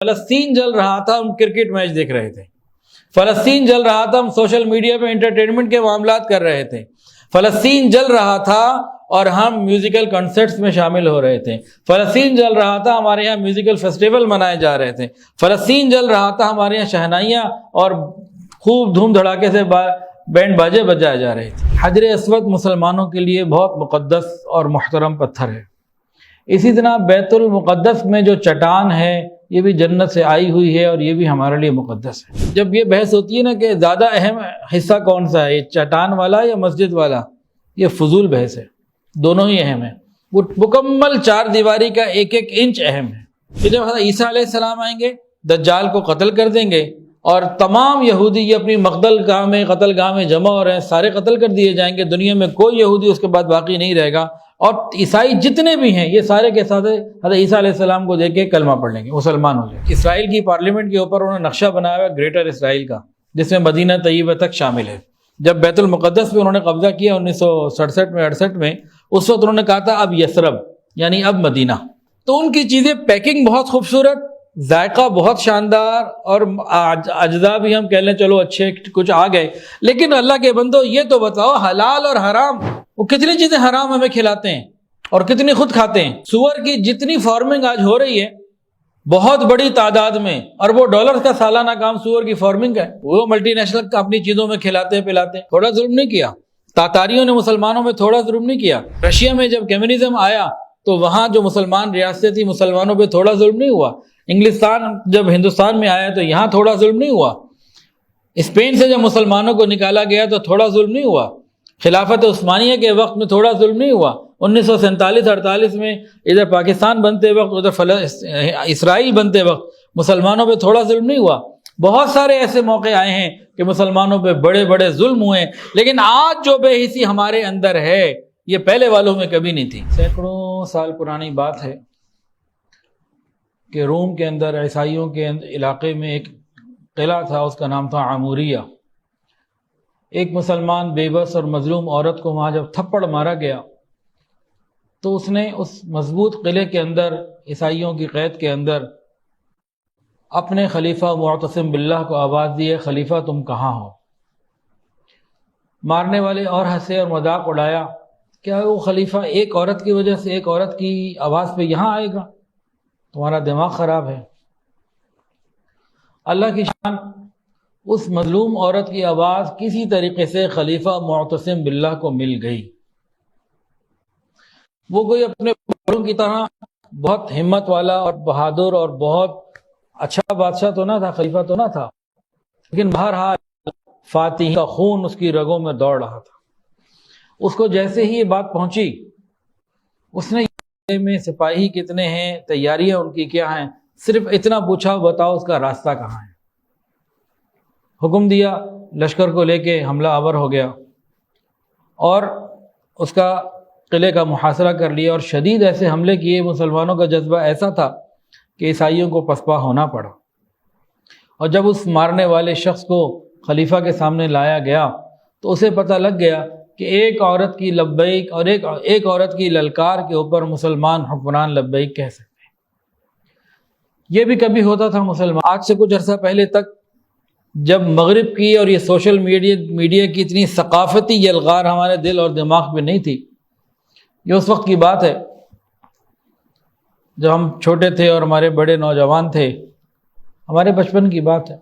فلسطین جل رہا تھا، ہم کرکٹ میچ دیکھ رہے تھے. فلسطین جل رہا تھا، ہم سوشل میڈیا پہ انٹرٹینمنٹ کے معاملات کر رہے تھے. فلسطین جل رہا تھا اور ہم میوزیکل کنسرٹس میں شامل ہو رہے تھے. فلسطین جل رہا تھا، ہمارے یہاں میوزیکل فیسٹیول منائے جا رہے تھے. فلسطین جل رہا تھا، ہمارے یہاں شہنائیاں اور خوب دھوم دھڑاکے سے بینڈ باجے بجائے جا رہے تھے. حجر اسود مسلمانوں کے لیے بہت مقدس اور محترم پتھر ہے. اسی طرح بیت المقدس میں جو چٹان ہے یہ بھی جنت سے آئی ہوئی ہے اور یہ بھی ہمارے لیے مقدس ہے. جب یہ بحث ہوتی ہے نا کہ زیادہ اہم حصہ کون سا ہے، یہ چٹان والا یا مسجد والا، یہ فضول بحث ہے. دونوں ہی اہم ہیں. وہ مکمل چار دیواری کا ایک ایک انچ اہم ہے. کہ جب حضرت عیسیٰ علیہ السلام آئیں گے، دجال کو قتل کر دیں گے اور تمام یہودی یہ اپنی مقتل گاہ میں جمع ہو رہے ہیں، سارے قتل کر دیے جائیں گے. دنیا میں کوئی یہودی اس کے بعد باقی نہیں رہے گا، اور عیسائی جتنے بھی ہیں یہ سارے کے ساتھ حضرت عیسیٰ علیہ السلام کو دیکھ کے کلمہ پڑھ لیں گے، مسلمان ہو جائیں گے. اسرائیل کی پارلیمنٹ کے اوپر انہوں نے نقشہ بنایا ہوا گریٹر اسرائیل کا، جس میں مدینہ طیبہ تک شامل ہے. جب بیت المقدس پہ انہوں نے قبضہ کیا 1967 میں اس وقت انہوں نے کہا تھا اب یثرب، یعنی اب مدینہ. تو ان کی چیزیں پیکنگ بہت خوبصورت، ذائقہ بہت شاندار، اور اجزاء بھی ہم کہہ لیں چلو اچھے کچھ آ گئے. لیکن اللہ کے بندو یہ تو بتاؤ حلال اور حرام، وہ کتنی چیزیں حرام ہمیں کھلاتے ہیں اور کتنی خود کھاتے ہیں. سور کی جتنی فارمنگ آج ہو رہی ہے بہت بڑی تعداد میں، اربوں ڈالرز کا سالانہ کام سور کی فارمنگ ہے. وہ ملٹی نیشنل اپنی چیزوں میں کھلاتے پلاتے. تھوڑا ظلم نہیں کیا؟ تاتاریوں نے مسلمانوں میں تھوڑا ظلم نہیں کیا؟ رشیا میں جب کمیونزم آیا تو وہاں جو مسلمان ریاستیں تھیں مسلمانوں پہ تھوڑا ظلم نہیں ہوا؟ انگلستان جب ہندوستان میں آیا تو یہاں تھوڑا ظلم نہیں ہوا؟ اسپین سے جب مسلمانوں کو نکالا گیا تو تھوڑا ظلم نہیں ہوا؟ خلافت عثمانیہ کے وقت میں تھوڑا ظلم نہیں ہوا؟ 1947-48 میں ادھر پاکستان بنتے وقت ادھر اسرائیل بنتے وقت مسلمانوں پہ تھوڑا ظلم نہیں ہوا؟ بہت سارے ایسے موقع آئے ہیں کہ مسلمانوں پہ بڑے بڑے ظلم ہوئے. لیکن آج جو بے حسی ہمارے اندر ہے یہ پہلے والوں میں کبھی نہیں تھی. سینکڑوں سال پرانی بات ہے کہ روم کے اندر عیسائیوں کے علاقے میں ایک قلعہ تھا، اس کا نام تھا عموریہ. ایک مسلمان بے بس اور مظلوم عورت کو وہاں جب تھپڑ مارا گیا تو اس نے اس مضبوط قلعے کے اندر، عیسائیوں کی قید کے اندر، اپنے خلیفہ معتصم باللہ کو آواز دی ہے خلیفہ تم کہاں ہو؟ مارنے والے اور ہنسے اور مذاق اڑایا، کیا وہ خلیفہ ایک عورت کی وجہ سے، ایک عورت کی آواز پہ یہاں آئے گا؟ تمہارا دماغ خراب ہے. اللہ کی شان، اس مظلوم عورت کی آواز کسی طریقے سے خلیفہ معتصم باللہ کو مل گئی. وہ کوئی اپنے بڑوں کی طرح بہت ہمت والا اور بہادر اور بہت اچھا بادشاہ تو نہ تھا، خلیفہ تو نہ تھا، لیکن بہرحال فاتح کا خون اس کی رگوں میں دوڑ رہا تھا. اس کو جیسے ہی یہ بات پہنچی اس نے میں سپاہی کتنے ہیں، تیاریاں ان کی کیا ہیں، صرف اتنا پوچھا بتاؤ اس کا راستہ کہاں ہے. حکم دیا، لشکر کو لے کے حملہ آور ہو گیا اور اس کا قلعے کا محاصرہ کر لیا، اور شدید ایسے حملے کیے. مسلمانوں کا جذبہ ایسا تھا کہ عیسائیوں کو پسپا ہونا پڑا. اور جب اس مارنے والے شخص کو خلیفہ کے سامنے لایا گیا تو اسے پتہ لگ گیا کہ ایک عورت کی لبیک اور ایک عورت کی للکار کے اوپر مسلمان حکمران لبیک کہہ سکتے ہیں. یہ بھی کبھی ہوتا تھا مسلمان. آج سے کچھ عرصہ پہلے تک جب مغرب کی اور یہ سوشل میڈیا کی اتنی ثقافتی یلغار ہمارے دل اور دماغ پہ نہیں تھی. یہ اس وقت کی بات ہے جب ہم چھوٹے تھے اور ہمارے بڑے نوجوان تھے، ہمارے بچپن کی بات ہے.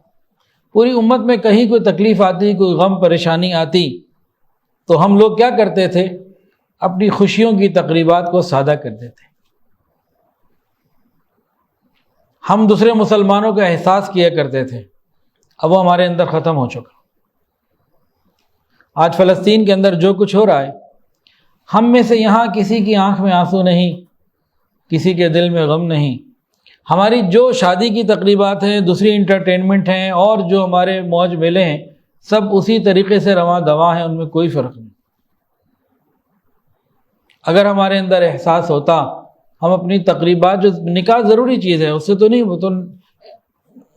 پوری امت میں کہیں کوئی تکلیف آتی، کوئی غم پریشانی آتی تو ہم لوگ کیا کرتے تھے؟ اپنی خوشیوں کی تقریبات کو سادہ کر دیتے. ہم دوسرے مسلمانوں کا احساس کیا کرتے تھے. اب وہ ہمارے اندر ختم ہو چکا. آج فلسطین کے اندر جو کچھ ہو رہا ہے، ہم میں سے یہاں کسی کی آنکھ میں آنسو نہیں، کسی کے دل میں غم نہیں. ہماری جو شادی کی تقریبات ہیں، دوسری انٹرٹینمنٹ ہیں، اور جو ہمارے موج میلے ہیں، سب اسی طریقے سے رواں دواں ہیں، ان میں کوئی فرق نہیں. اگر ہمارے اندر احساس ہوتا، ہم اپنی تقریبات، جو نکاح ضروری چیز ہے اس سے تو نہیں، وہ تو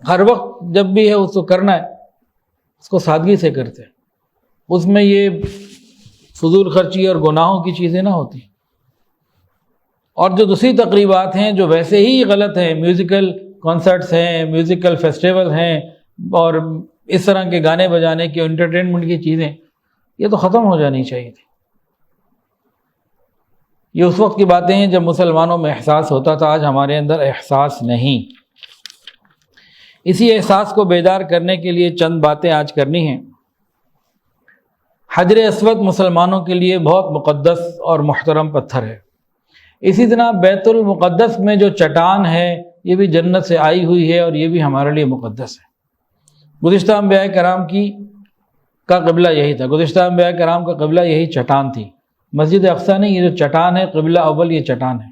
ہر وقت جب بھی ہے اس کو کرنا ہے، اس کو سادگی سے کرتے، اس میں یہ فضول خرچی اور گناہوں کی چیزیں نہ ہوتی. اور جو دوسری تقریبات ہیں جو ویسے ہی غلط ہیں، میوزیکل کانسرٹس ہیں، میوزیکل فیسٹیول ہیں اور اس طرح کے گانے بجانے کی انٹرٹینمنٹ کی چیزیں، یہ تو ختم ہو جانی چاہیے تھی۔ یہ اس وقت کی باتیں ہیں جب مسلمانوں میں احساس ہوتا تھا، آج ہمارے اندر احساس نہیں۔ اسی احساس کو بیدار کرنے کے لیے چند باتیں آج کرنی ہیں۔ حجر اسود مسلمانوں کے لیے بہت مقدس اور محترم پتھر ہے۔ اسی طرح بیت المقدس میں جو چٹان ہے یہ بھی جنت سے آئی ہوئی ہے اور یہ بھی ہمارے لیے مقدس ہے۔ گزشتہ انبیاء کرام کا قبلہ یہی تھا، گزشتہ انبیاء کرام کا قبلہ یہی چٹان تھی، مسجد اقصیٰ نہیں، یہ جو چٹان ہے قبلہ اول یہ چٹان ہے۔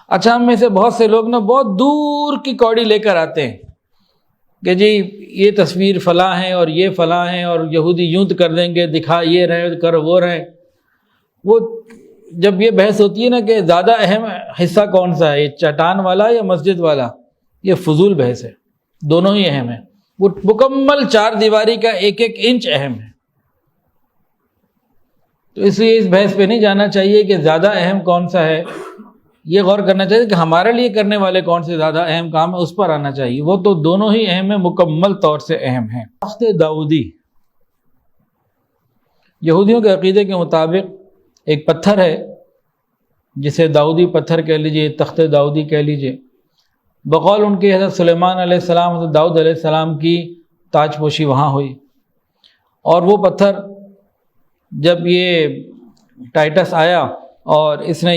اچھا، ہم میں سے بہت سے لوگ نا بہت دور کی کوڑی لے کر آتے ہیں کہ جی یہ تصویر فلاں ہیں اور یہ فلاں ہیں اور یہودی یوں کر دیں گے، دکھا یہ رہے کر وہ رہے۔ وہ جب یہ بحث ہوتی ہے نا کہ زیادہ اہم حصہ کون سا ہے، یہ چٹان والا یا مسجد والا، یہ فضول بحث ہے، دونوں ہی اہم ہیں۔ وہ مکمل چار دیواری کا ایک ایک انچ اہم ہے، تو اس لیے اس بحث پہ نہیں جانا چاہیے کہ زیادہ اہم کون سا ہے، یہ غور کرنا چاہیے کہ ہمارے لیے کرنے والے کون سے زیادہ اہم کام ہے، اس پر آنا چاہیے۔ وہ تو دونوں ہی اہم ہیں، مکمل طور سے اہم ہیں۔ تخت داؤدی یہودیوں کے عقیدے کے مطابق ایک پتھر ہے جسے داؤدی پتھر کہہ لیجئے، تخت داؤدی کہہ لیجئے۔ بقول ان کے حضرت سلیمان علیہ السلام، حضرت داؤد علیہ السلام کی تاج پوشی وہاں ہوئی، اور وہ پتھر جب یہ ٹائٹس آیا اور اس نے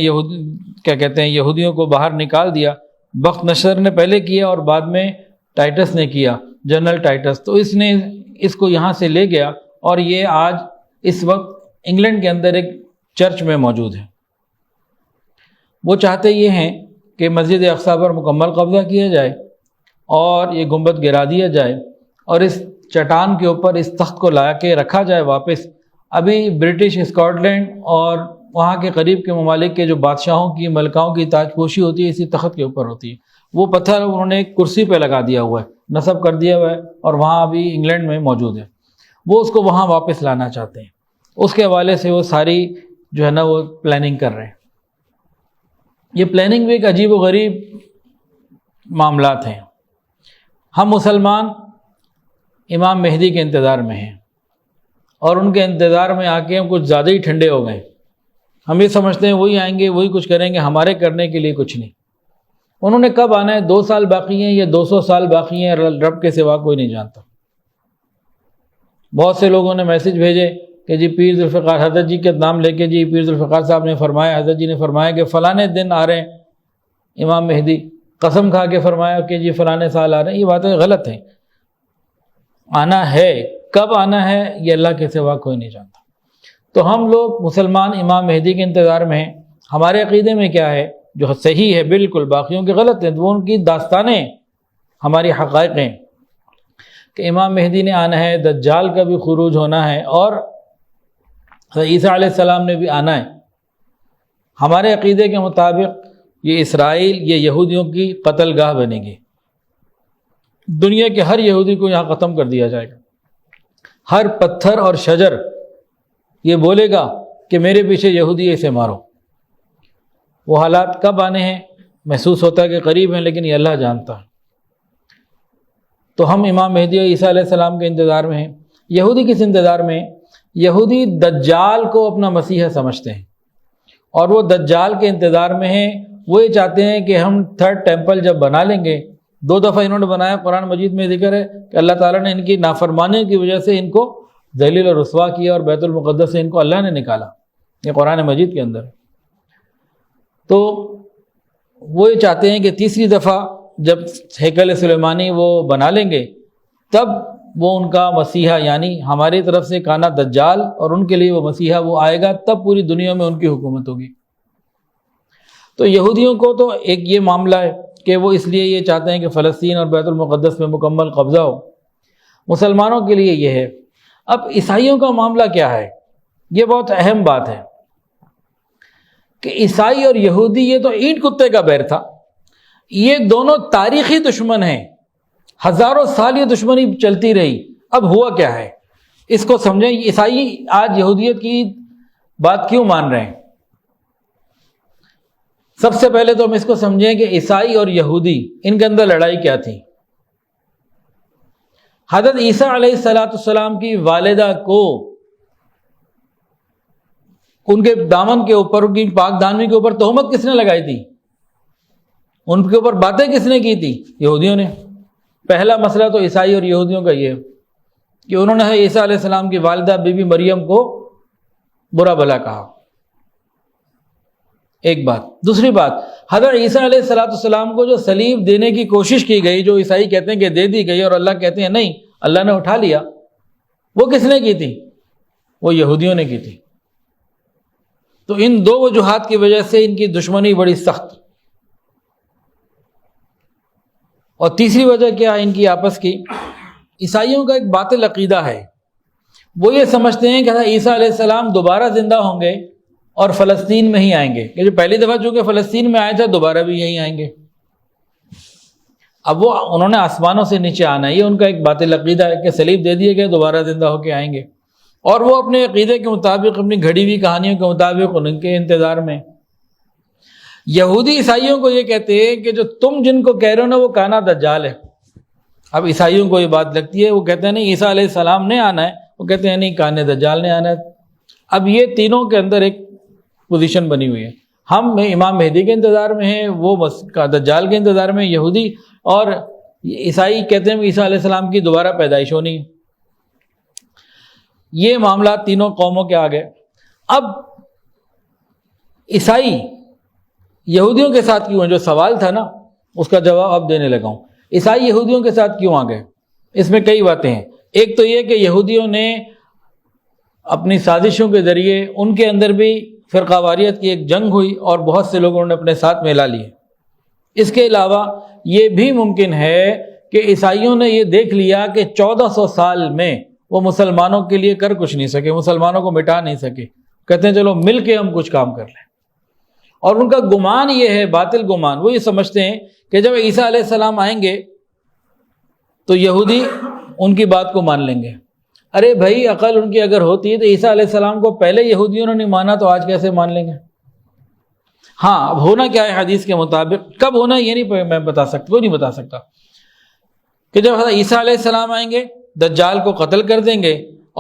یہودیوں کو باہر نکال دیا، بخت نصر نے پہلے کیا اور بعد میں ٹائٹس نے کیا، جنرل ٹائٹس، تو اس نے اس کو یہاں سے لے گیا اور یہ آج اس وقت انگلینڈ کے اندر ایک چرچ میں موجود ہے۔ وہ چاہتے یہ ہیں کہ مسجد اقصیٰ پر مکمل قبضہ کیا جائے اور یہ گنبد گرا دیا جائے اور اس چٹان کے اوپر اس تخت کو لا کے رکھا جائے واپس۔ ابھی برٹش اسکاٹ لینڈ اور وہاں کے قریب کے ممالک کے جو بادشاہوں کی، ملکاؤں کی تاج پوشی ہوتی ہے اسی تخت کے اوپر ہوتی ہے۔ وہ پتھر انہوں نے ایک کرسی پہ لگا دیا ہوا ہے، نصب کر دیا ہوا ہے، اور وہاں ابھی انگلینڈ میں موجود ہے۔ وہ اس کو وہاں واپس لانا چاہتے ہیں، اس کے حوالے سے وہ ساری جو ہے نا وہ پلاننگ کر رہے ہیں۔ یہ پلاننگ بھی ایک عجیب و غریب معاملات ہیں۔ ہم مسلمان امام مہدی کے انتظار میں ہیں اور ان کے انتظار میں آ کے ہم کچھ زیادہ ہی ٹھنڈے ہو گئے۔ ہم یہ سمجھتے ہیں وہی آئیں گے، وہی کچھ کریں گے، ہمارے کرنے کے لیے کچھ نہیں۔ انہوں نے کب آنا ہے؟ 2 سال باقی ہیں یا 200 سال باقی ہیں، رب کے سوا کوئی نہیں جانتا۔ بہت سے لوگوں نے میسج بھیجے کہ جی پیر ذوالفقار، حضرت جی کے نام لے کے، جی پیر ذوالفقار صاحب نے فرمایا، حضرت جی نے فرمایا کہ فلانے دن آ رہے ہیں امام مہدی، قسم کھا کے فرمایا کہ جی فلانے سال آ رہے ہیں۔ یہ باتیں غلط ہیں، آنا ہے، کب آنا ہے یہ اللہ کے سوا کوئی نہیں جانتا۔ تو ہم لوگ مسلمان امام مہدی کے انتظار میں ہیں۔ ہمارے عقیدے میں کیا ہے جو صحیح ہے بالکل، باقیوں کے غلط ہیں، وہ ان کی داستانیں ہماری حقائق ہیں کہ امام مہدی نے آنا ہے، دجال کا بھی خروج ہونا ہے اور عیسیٰ علیہ السلام نے بھی آنا ہے۔ ہمارے عقیدے کے مطابق یہ اسرائیل، یہ یہودیوں کی قتل گاہ بنے گی۔ دنیا کے ہر یہودی کو یہاں ختم کر دیا جائے گا۔ ہر پتھر اور شجر یہ بولے گا کہ میرے پیچھے یہودی ہے، اسے مارو۔ وہ حالات کب آنے ہیں محسوس ہوتا ہے کہ قریب ہیں، لیکن یہ اللہ جانتا ہے۔ تو ہم امام مہدی اور عیسیٰ علیہ السلام کے انتظار میں ہیں۔ یہودی کس انتظار میں ہیں؟ یہودی دجال کو اپنا مسیح سمجھتے ہیں اور وہ دجال کے انتظار میں ہیں۔ وہ یہ چاہتے ہیں کہ ہم 3rd ٹیمپل جب بنا لیں گے، 2 دفعہ انہوں نے بنایا، قرآن مجید میں ذکر ہے کہ اللہ تعالیٰ نے ان کی نافرمانی کی وجہ سے ان کو ذلیل اور رسوا کیا اور بیت المقدس سے ان کو اللہ نے نکالا، یہ قرآن مجید کے اندر ہے۔ تو وہ یہ چاہتے ہیں کہ 3ری دفعہ جب ہیکل سلیمانی وہ بنا لیں گے تب وہ ان کا مسیحا، یعنی ہماری طرف سے کانا دجال اور ان کے لیے وہ مسیحا وہ آئے گا، تب پوری دنیا میں ان کی حکومت ہوگی۔ تو یہودیوں کو تو ایک یہ معاملہ ہے کہ وہ اس لیے یہ چاہتے ہیں کہ فلسطین اور بیت المقدس میں مکمل قبضہ ہو۔ مسلمانوں کے لیے یہ ہے۔ اب عیسائیوں کا معاملہ کیا ہے؟ یہ بہت اہم بات ہے کہ عیسائی اور یہودی یہ تو اینٹ کتے کا بیر تھا، یہ دونوں تاریخی دشمن ہیں، ہزاروں سال یہ دشمنی چلتی رہی۔ اب ہوا کیا ہے اس کو سمجھیں۔ عیسائی آج یہودیت کی بات کیوں مان رہے ہیں؟ سب سے پہلے تو ہم اس کو سمجھیں کہ عیسائی اور یہودی ان کے اندر لڑائی کیا تھی۔ حضرت عیسیٰ علیہ السلام کی والدہ کو ان کے دامن کے اوپر، ان کی پاک دامنی کے اوپر تہمت کس نے لگائی تھی؟ ان کے اوپر باتیں کس نے کی تھی؟ یہودیوں نے۔ پہلا مسئلہ تو عیسائی اور یہودیوں کا یہ کہ انہوں نے عیسیٰ علیہ السلام کی والدہ بی بی مریم کو برا بھلا کہا، ایک بات۔ دوسری بات، حضرت عیسیٰ علیہ السلام کو جو صلیب دینے کی کوشش کی گئی، جو عیسائی کہتے ہیں کہ دے دی گئی اور اللہ کہتے ہیں نہیں، اللہ نے اٹھا لیا، وہ کس نے کی تھی؟ وہ یہودیوں نے کی تھی۔ تو ان دو وجوہات کی وجہ سے ان کی دشمنی بڑی سخت۔ اور تیسری وجہ کیا ہے ان کی آپس کی؟ عیسائیوں کا ایک باطل عقیدہ ہے، وہ یہ سمجھتے ہیں کہ حضرت عیسیٰ علیہ السلام دوبارہ زندہ ہوں گے اور فلسطین میں ہی آئیں گے، کہ جو پہلی دفعہ چونکہ فلسطین میں آئے تھے دوبارہ بھی یہیں آئیں گے۔ اب وہ انہوں نے آسمانوں سے نیچے آنا ہے، یہ ان کا ایک باطل عقیدہ ہے کہ صلیب دے دیے گئے دوبارہ زندہ ہو کے آئیں گے، اور وہ اپنے عقیدے کے مطابق، اپنی گھڑی ہوئی کہانیوں کے مطابق ان کے انتظار میں۔ یہودی عیسائیوں کو یہ کہتے ہیں کہ جو تم جن کو کہہ رہے ہو نا وہ کانا دجال ہے۔ اب عیسائیوں کو یہ بات لگتی ہے، وہ کہتے ہیں نہیں عیسیٰ علیہ السلام نے آنا ہے، وہ کہتے ہیں نہیں کانے دجال نے آنا ہے۔ اب یہ تینوں کے اندر ایک پوزیشن بنی ہوئی ہے، ہم امام مہدی کے انتظار میں ہیں، وہ دجال کے انتظار میں، یہودی اور عیسائی کہتے ہیں کہ عیسیٰ علیہ السلام کی دوبارہ پیدائش ہونی ہے۔ یہ معاملات تینوں قوموں کے آگے۔ اب عیسائی یہودیوں کے ساتھ کیوں ہیں؟ جو سوال تھا نا اس کا جواب اب دینے لگا ہوں۔ عیسائی یہودیوں کے ساتھ کیوں آ گئے؟ اس میں کئی باتیں ہیں۔ ایک تو یہ کہ یہودیوں نے اپنی سازشوں کے ذریعے ان کے اندر بھی فرقہ واریت کی ایک جنگ ہوئی اور بہت سے لوگوں نے اپنے ساتھ ملا لیے۔ اس کے علاوہ یہ بھی ممکن ہے کہ عیسائیوں نے یہ دیکھ لیا کہ 1400 سال میں وہ مسلمانوں کے لیے کر کچھ نہیں سکے، مسلمانوں کو مٹا نہیں سکے، کہتے ہیں چلو مل کے ہم کچھ کام کر لیں۔ اور ان کا گمان یہ ہے، باطل گمان، وہ یہ سمجھتے ہیں کہ جب عیسیٰ علیہ السلام آئیں گے تو یہودی ان کی بات کو مان لیں گے۔ ارے بھائی عقل ان کی اگر ہوتی ہے تو عیسیٰ علیہ السلام کو پہلے یہودیوں نے نہیں مانا تو آج کیسے مان لیں گے؟ ہاں اب ہونا کیا ہے حدیث کے مطابق، کب ہونا یہ نہیں میں بتا سکتا، کوئی نہیں بتا سکتا، کہ جب حضرت عیسیٰ علیہ السلام آئیں گے دجال کو قتل کر دیں گے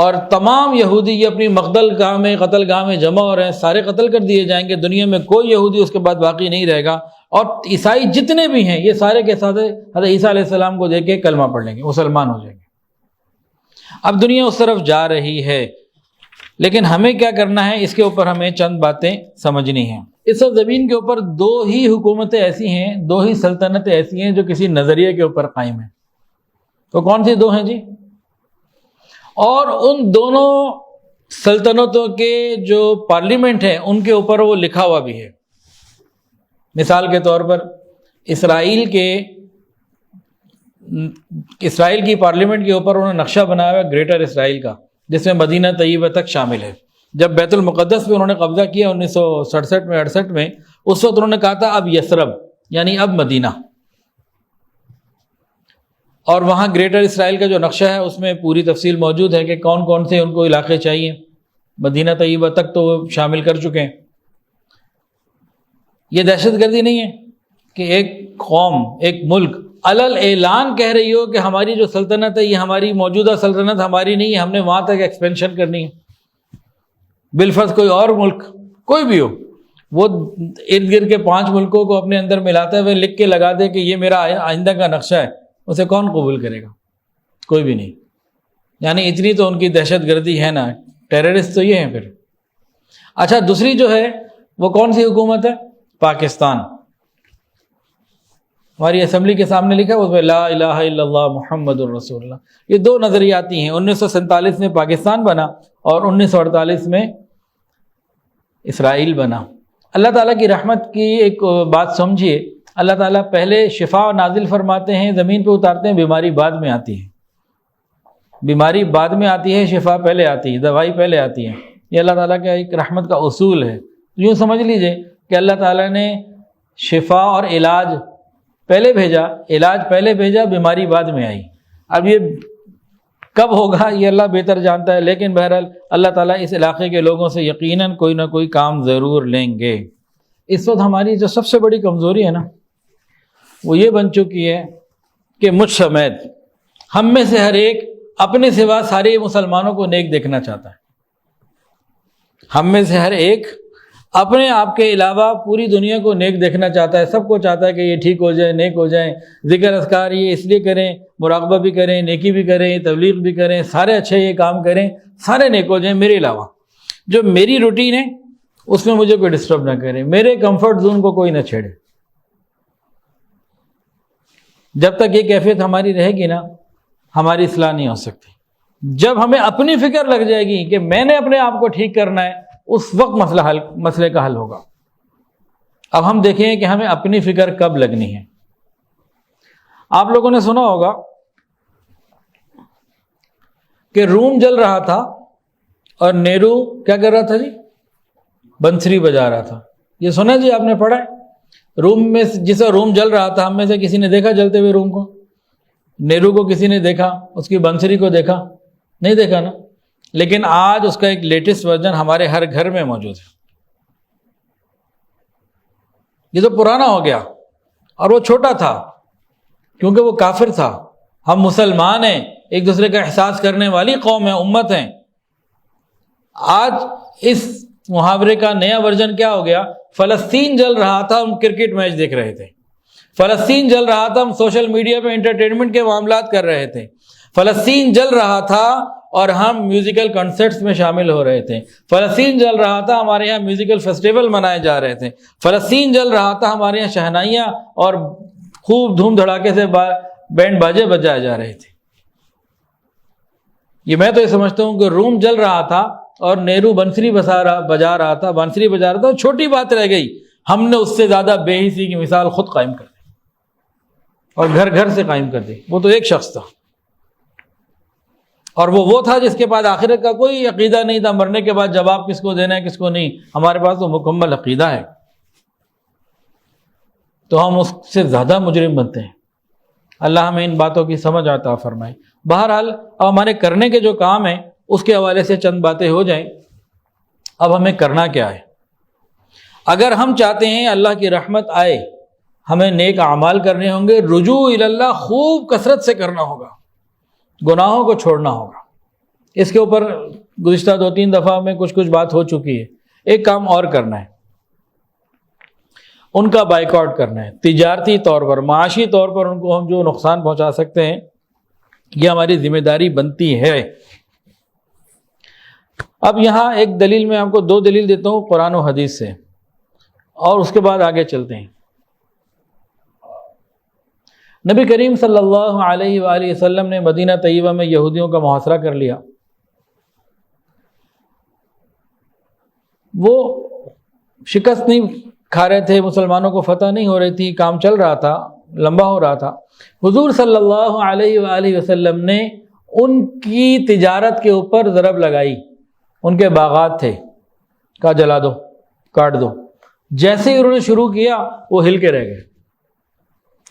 اور تمام یہودی یہ اپنی مقتل گاہ میں، قتل گاہ میں جمع ہو رہے ہیں، سارے قتل کر دیے جائیں گے، دنیا میں کوئی یہودی اس کے بعد باقی نہیں رہے گا، اور عیسائی جتنے بھی ہیں یہ سارے کے ساتھ حضرت عیسیٰ علیہ السلام کو دیکھ کے کلمہ پڑھ لیں گے، مسلمان ہو جائیں گے۔ اب دنیا اس طرف جا رہی ہے، لیکن ہمیں کیا کرنا ہے؟ اس کے اوپر ہمیں چند باتیں سمجھنی ہیں۔ اس وقت زمین کے اوپر دو ہی حکومتیں ایسی ہیں، دو ہی سلطنتیں ایسی ہیں جو کسی نظریے کے اوپر قائم ہیں۔ تو کون سی دو ہیں جی؟ اور ان دونوں سلطنتوں کے جو پارلیمنٹ ہیں ان کے اوپر وہ لکھا ہوا بھی ہے۔ مثال کے طور پر اسرائیل کی پارلیمنٹ کے اوپر انہوں نے نقشہ بنایا ہوا ہے گریٹر اسرائیل کا، جس میں مدینہ طیبہ تک شامل ہے۔ جب بیت المقدس پہ انہوں نے قبضہ کیا 1967 میں 68 میں، اس وقت انہوں نے کہا تھا اب یثرب یعنی اب مدینہ، اور وہاں گریٹر اسرائیل کا جو نقشہ ہے اس میں پوری تفصیل موجود ہے کہ کون کون سے ان کو علاقے چاہیے۔ مدینہ طیبہ تک تو وہ شامل کر چکے ہیں۔ یہ دہشت گردی نہیں ہے کہ ایک قوم، ایک ملک علل اعلان کہہ رہی ہو کہ ہماری جو سلطنت ہے یہ ہماری موجودہ سلطنت ہماری نہیں ہے، ہم نے وہاں تک ایکسپینشن کرنی ہے۔ بالفرض کوئی اور ملک کوئی بھی ہو، وہ ارد گرد کے 5 ملکوں کو اپنے اندر ملاتے ہوئے لکھ کے لگا دے کہ یہ میرا آئندہ کا نقشہ ہے، اسے کون قبول کرے گا؟ کوئی بھی نہیں۔ یعنی اتنی تو ان کی دہشت گردی ہے نا، ٹیررسٹ تو یہ ہیں پھر۔ اچھا دوسری جو ہے وہ کون سی حکومت ہے؟ پاکستان۔ ہماری اسمبلی کے سامنے لکھا ہے اس میں لا الہ الا اللہ محمد الرسول اللہ۔ یہ دو نظریاتی ہیں، 1947 میں پاکستان بنا اور 1948 میں اسرائیل بنا۔ اللہ تعالیٰ کی رحمت کی ایک بات سمجھیے، اللہ تعالیٰ پہلے شفا نازل فرماتے ہیں، زمین پہ اتارتے ہیں، بیماری بعد میں آتی ہے۔ بیماری بعد میں آتی ہے، شفا پہلے آتی ہے، دوائی پہلے آتی ہے۔ یہ اللہ تعالیٰ کا ایک رحمت کا اصول ہے۔ یوں سمجھ لیجئے کہ اللہ تعالیٰ نے شفا اور علاج پہلے بھیجا، علاج پہلے بھیجا، بیماری بعد میں آئی۔ اب یہ کب ہوگا یہ اللہ بہتر جانتا ہے، لیکن بہرحال اللہ تعالیٰ اس علاقے کے لوگوں سے یقیناً کوئی نہ کوئی کام ضرور لیں گے۔ اس وقت ہماری جو سب سے بڑی کمزوری ہے نا، وہ یہ بن چکی ہے کہ مجھ سمیت ہم میں سے ہر ایک اپنے سوا سارے مسلمانوں کو نیک دیکھنا چاہتا ہے۔ ہم میں سے ہر ایک اپنے آپ کے علاوہ پوری دنیا کو نیک دیکھنا چاہتا ہے، سب کو چاہتا ہے کہ یہ ٹھیک ہو جائے، نیک ہو جائیں، ذکر اذکار یہ اس لیے کریں، مراقبہ بھی کریں، نیکی بھی کریں، تبلیغ بھی کریں، سارے اچھے یہ کام کریں، سارے نیک ہو جائیں میرے علاوہ۔ جو میری روٹین ہے اس میں مجھے کوئی ڈسٹرب نہ کرے، میرے کمفرٹ زون کو کوئی نہ چھیڑے۔ جب تک یہ کیفیت ہماری رہے گی نا، ہماری اصلاح نہیں ہو سکتی۔ جب ہمیں اپنی فکر لگ جائے گی کہ میں نے اپنے آپ کو ٹھیک کرنا ہے، اس وقت مسئلے کا حل ہوگا۔ اب ہم دیکھیں کہ ہمیں اپنی فکر کب لگنی ہے۔ آپ لوگوں نے سنا ہوگا کہ روم جل رہا تھا اور نیرو کیا کر رہا تھا جی؟ بنسری بجا رہا تھا۔ یہ سنا جی، آپ نے پڑھا ہے؟ روم میں جسے روم جل رہا تھا، ہم میں سے کسی نے دیکھا جلتے ہوئے روم کو؟ نیرو کو کسی نے دیکھا؟ اس کی بنسری کو دیکھا؟ نہیں دیکھا نا۔ لیکن آج اس کا ایک لیٹسٹ ورژن ہمارے ہر گھر میں موجود ہے۔ یہ تو پرانا ہو گیا، اور وہ چھوٹا تھا کیونکہ وہ کافر تھا۔ ہم مسلمان ہیں، ایک دوسرے کا احساس کرنے والی قوم ہے، امت ہیں۔ آج اس محاورے کا نیا ورژن کیا ہو گیا؟ فلسطین جل رہا تھا، ہم کرکٹ میچ دیکھ رہے تھے۔ فلسطین جل رہا تھا، ہم سوشل میڈیا پہ انٹرٹینمنٹ کے معاملات کر رہے تھے۔ فلسطین جل رہا تھا اور ہم میوزیکل کنسرٹس میں شامل ہو رہے تھے۔ فلسطین جل رہا تھا، ہمارے یہاں میوزیکل فیسٹیول منائے جا رہے تھے۔ فلسطین جل رہا تھا، ہمارے یہاں شہنائیاں اور خوب دھوم دھڑاکے سے بینڈ باجے بجائے جا رہے تھے۔ میں تو یہ سمجھتا ہوں کہ روم جل رہا تھا اور نیرو بنسری بجا رہا تھا، چھوٹی بات رہ گئی، ہم نے اس سے زیادہ بے حسی کی مثال خود قائم کر دی اور گھر گھر سے قائم کر دی۔ وہ تو ایک شخص تھا، اور وہ تھا جس کے پاس آخرت کا کوئی عقیدہ نہیں تھا، مرنے کے بعد جواب کس کو دینا ہے کس کو نہیں۔ ہمارے پاس تو مکمل عقیدہ ہے، تو ہم اس سے زیادہ مجرم بنتے ہیں۔ اللہ ہمیں ان باتوں کی سمجھ عطا فرمائے۔ بہرحال اب ہمارے کرنے کے جو کام ہیں اس کے حوالے سے چند باتیں ہو جائیں۔ اب ہمیں کرنا کیا ہے؟ اگر ہم چاہتے ہیں اللہ کی رحمت آئے، ہمیں نیک اعمال کرنے ہوں گے، رجوع الی اللہ خوب کثرت سے کرنا ہوگا، گناہوں کو چھوڑنا ہوگا۔ اس کے اوپر گزشتہ 2-3 دفعہ میں کچھ بات ہو چکی ہے۔ ایک کام اور کرنا ہے، ان کا بائیکاٹ کرنا ہے، تجارتی طور پر، معاشی طور پر ان کو ہم جو نقصان پہنچا سکتے ہیں، یہ ہماری ذمہ داری بنتی ہے۔ اب یہاں ایک دلیل، میں آپ کو 2 دلیل دیتا ہوں قرآن و حدیث سے، اور اس کے بعد آگے چلتے ہیں۔ نبی کریم صلی اللہ علیہ وآلہ وسلم نے مدینہ طیبہ میں یہودیوں کا محاصرہ کر لیا۔ وہ شکست نہیں کھا رہے تھے، مسلمانوں کو فتح نہیں ہو رہی تھی، کام چل رہا تھا، لمبا ہو رہا تھا۔ حضور صلی اللہ علیہ وآلہ وسلم نے ان کی تجارت کے اوپر ضرب لگائی۔ ان کے باغات تھے، کہا جلا دو، کاٹ دو۔ جیسے ہی انہوں نے شروع کیا، وہ ہل کے رہ گئے،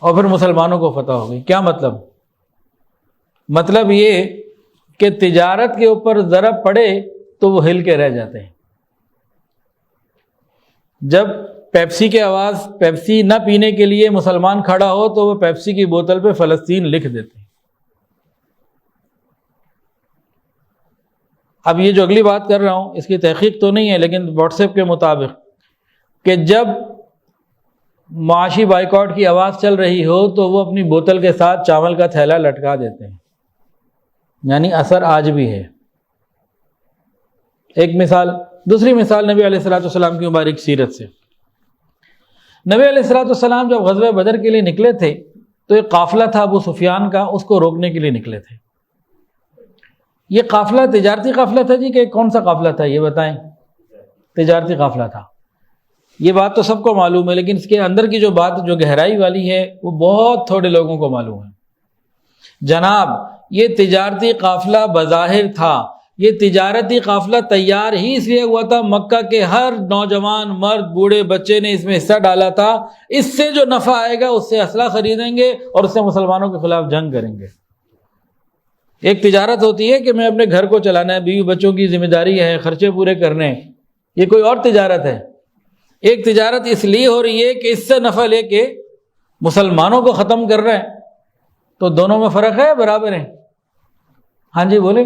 اور پھر مسلمانوں کو فتح ہو گئی۔ کیا مطلب؟ مطلب یہ کہ تجارت کے اوپر ضرب پڑے تو وہ ہل کے رہ جاتے ہیں۔ جب پیپسی کی آواز، پیپسی نہ پینے کے لیے مسلمان کھڑا ہو تو وہ پیپسی کی بوتل پہ فلسطین لکھ دیتے ہیں۔ اب یہ جو اگلی بات کر رہا ہوں اس کی تحقیق تو نہیں ہے، لیکن واٹس ایپ کے مطابق کہ جب معاشی بائیکاٹ کی آواز چل رہی ہو تو وہ اپنی بوتل کے ساتھ چاول کا تھیلا لٹکا دیتے ہیں، یعنی اثر آج بھی ہے۔ ایک مثال۔ دوسری مثال نبی علیہ الصلوۃ والسلام کی مبارک سیرت سے۔ نبی علیہ الصلوۃ والسلام جب غزوہ بدر کے لیے نکلے تھے تو ایک قافلہ تھا ابو سفیان کا، اس کو روکنے کے لیے نکلے تھے۔ یہ قافلہ تجارتی قافلہ تھا جی کہ کون سا قافلہ تھا یہ بتائیں؟ تجارتی قافلہ تھا۔ یہ بات تو سب کو معلوم ہے، لیکن اس کے اندر کی جو بات جو گہرائی والی ہے وہ بہت تھوڑے لوگوں کو معلوم ہے۔ جناب، یہ تجارتی قافلہ بظاہر تھا، یہ تجارتی قافلہ تیار ہی اس لیے ہوا تھا، مکہ کے ہر نوجوان، مرد، بوڑھے، بچے نے اس میں حصہ ڈالا تھا۔ اس سے جو نفع آئے گا اس سے اسلحہ خریدیں گے اور اس سے مسلمانوں کے خلاف جنگ کریں گے۔ ایک تجارت ہوتی ہے کہ میں اپنے گھر کو چلانا ہے، بیوی بچوں کی ذمہ داری ہے، خرچے پورے کرنے ہیں، یہ کوئی اور تجارت ہے۔ ایک تجارت اس لیے ہو رہی ہے کہ اس سے نفع لے کے مسلمانوں کو ختم کر رہے ہیں، تو دونوں میں فرق ہے برابر ہے؟ ہاں جی بولے،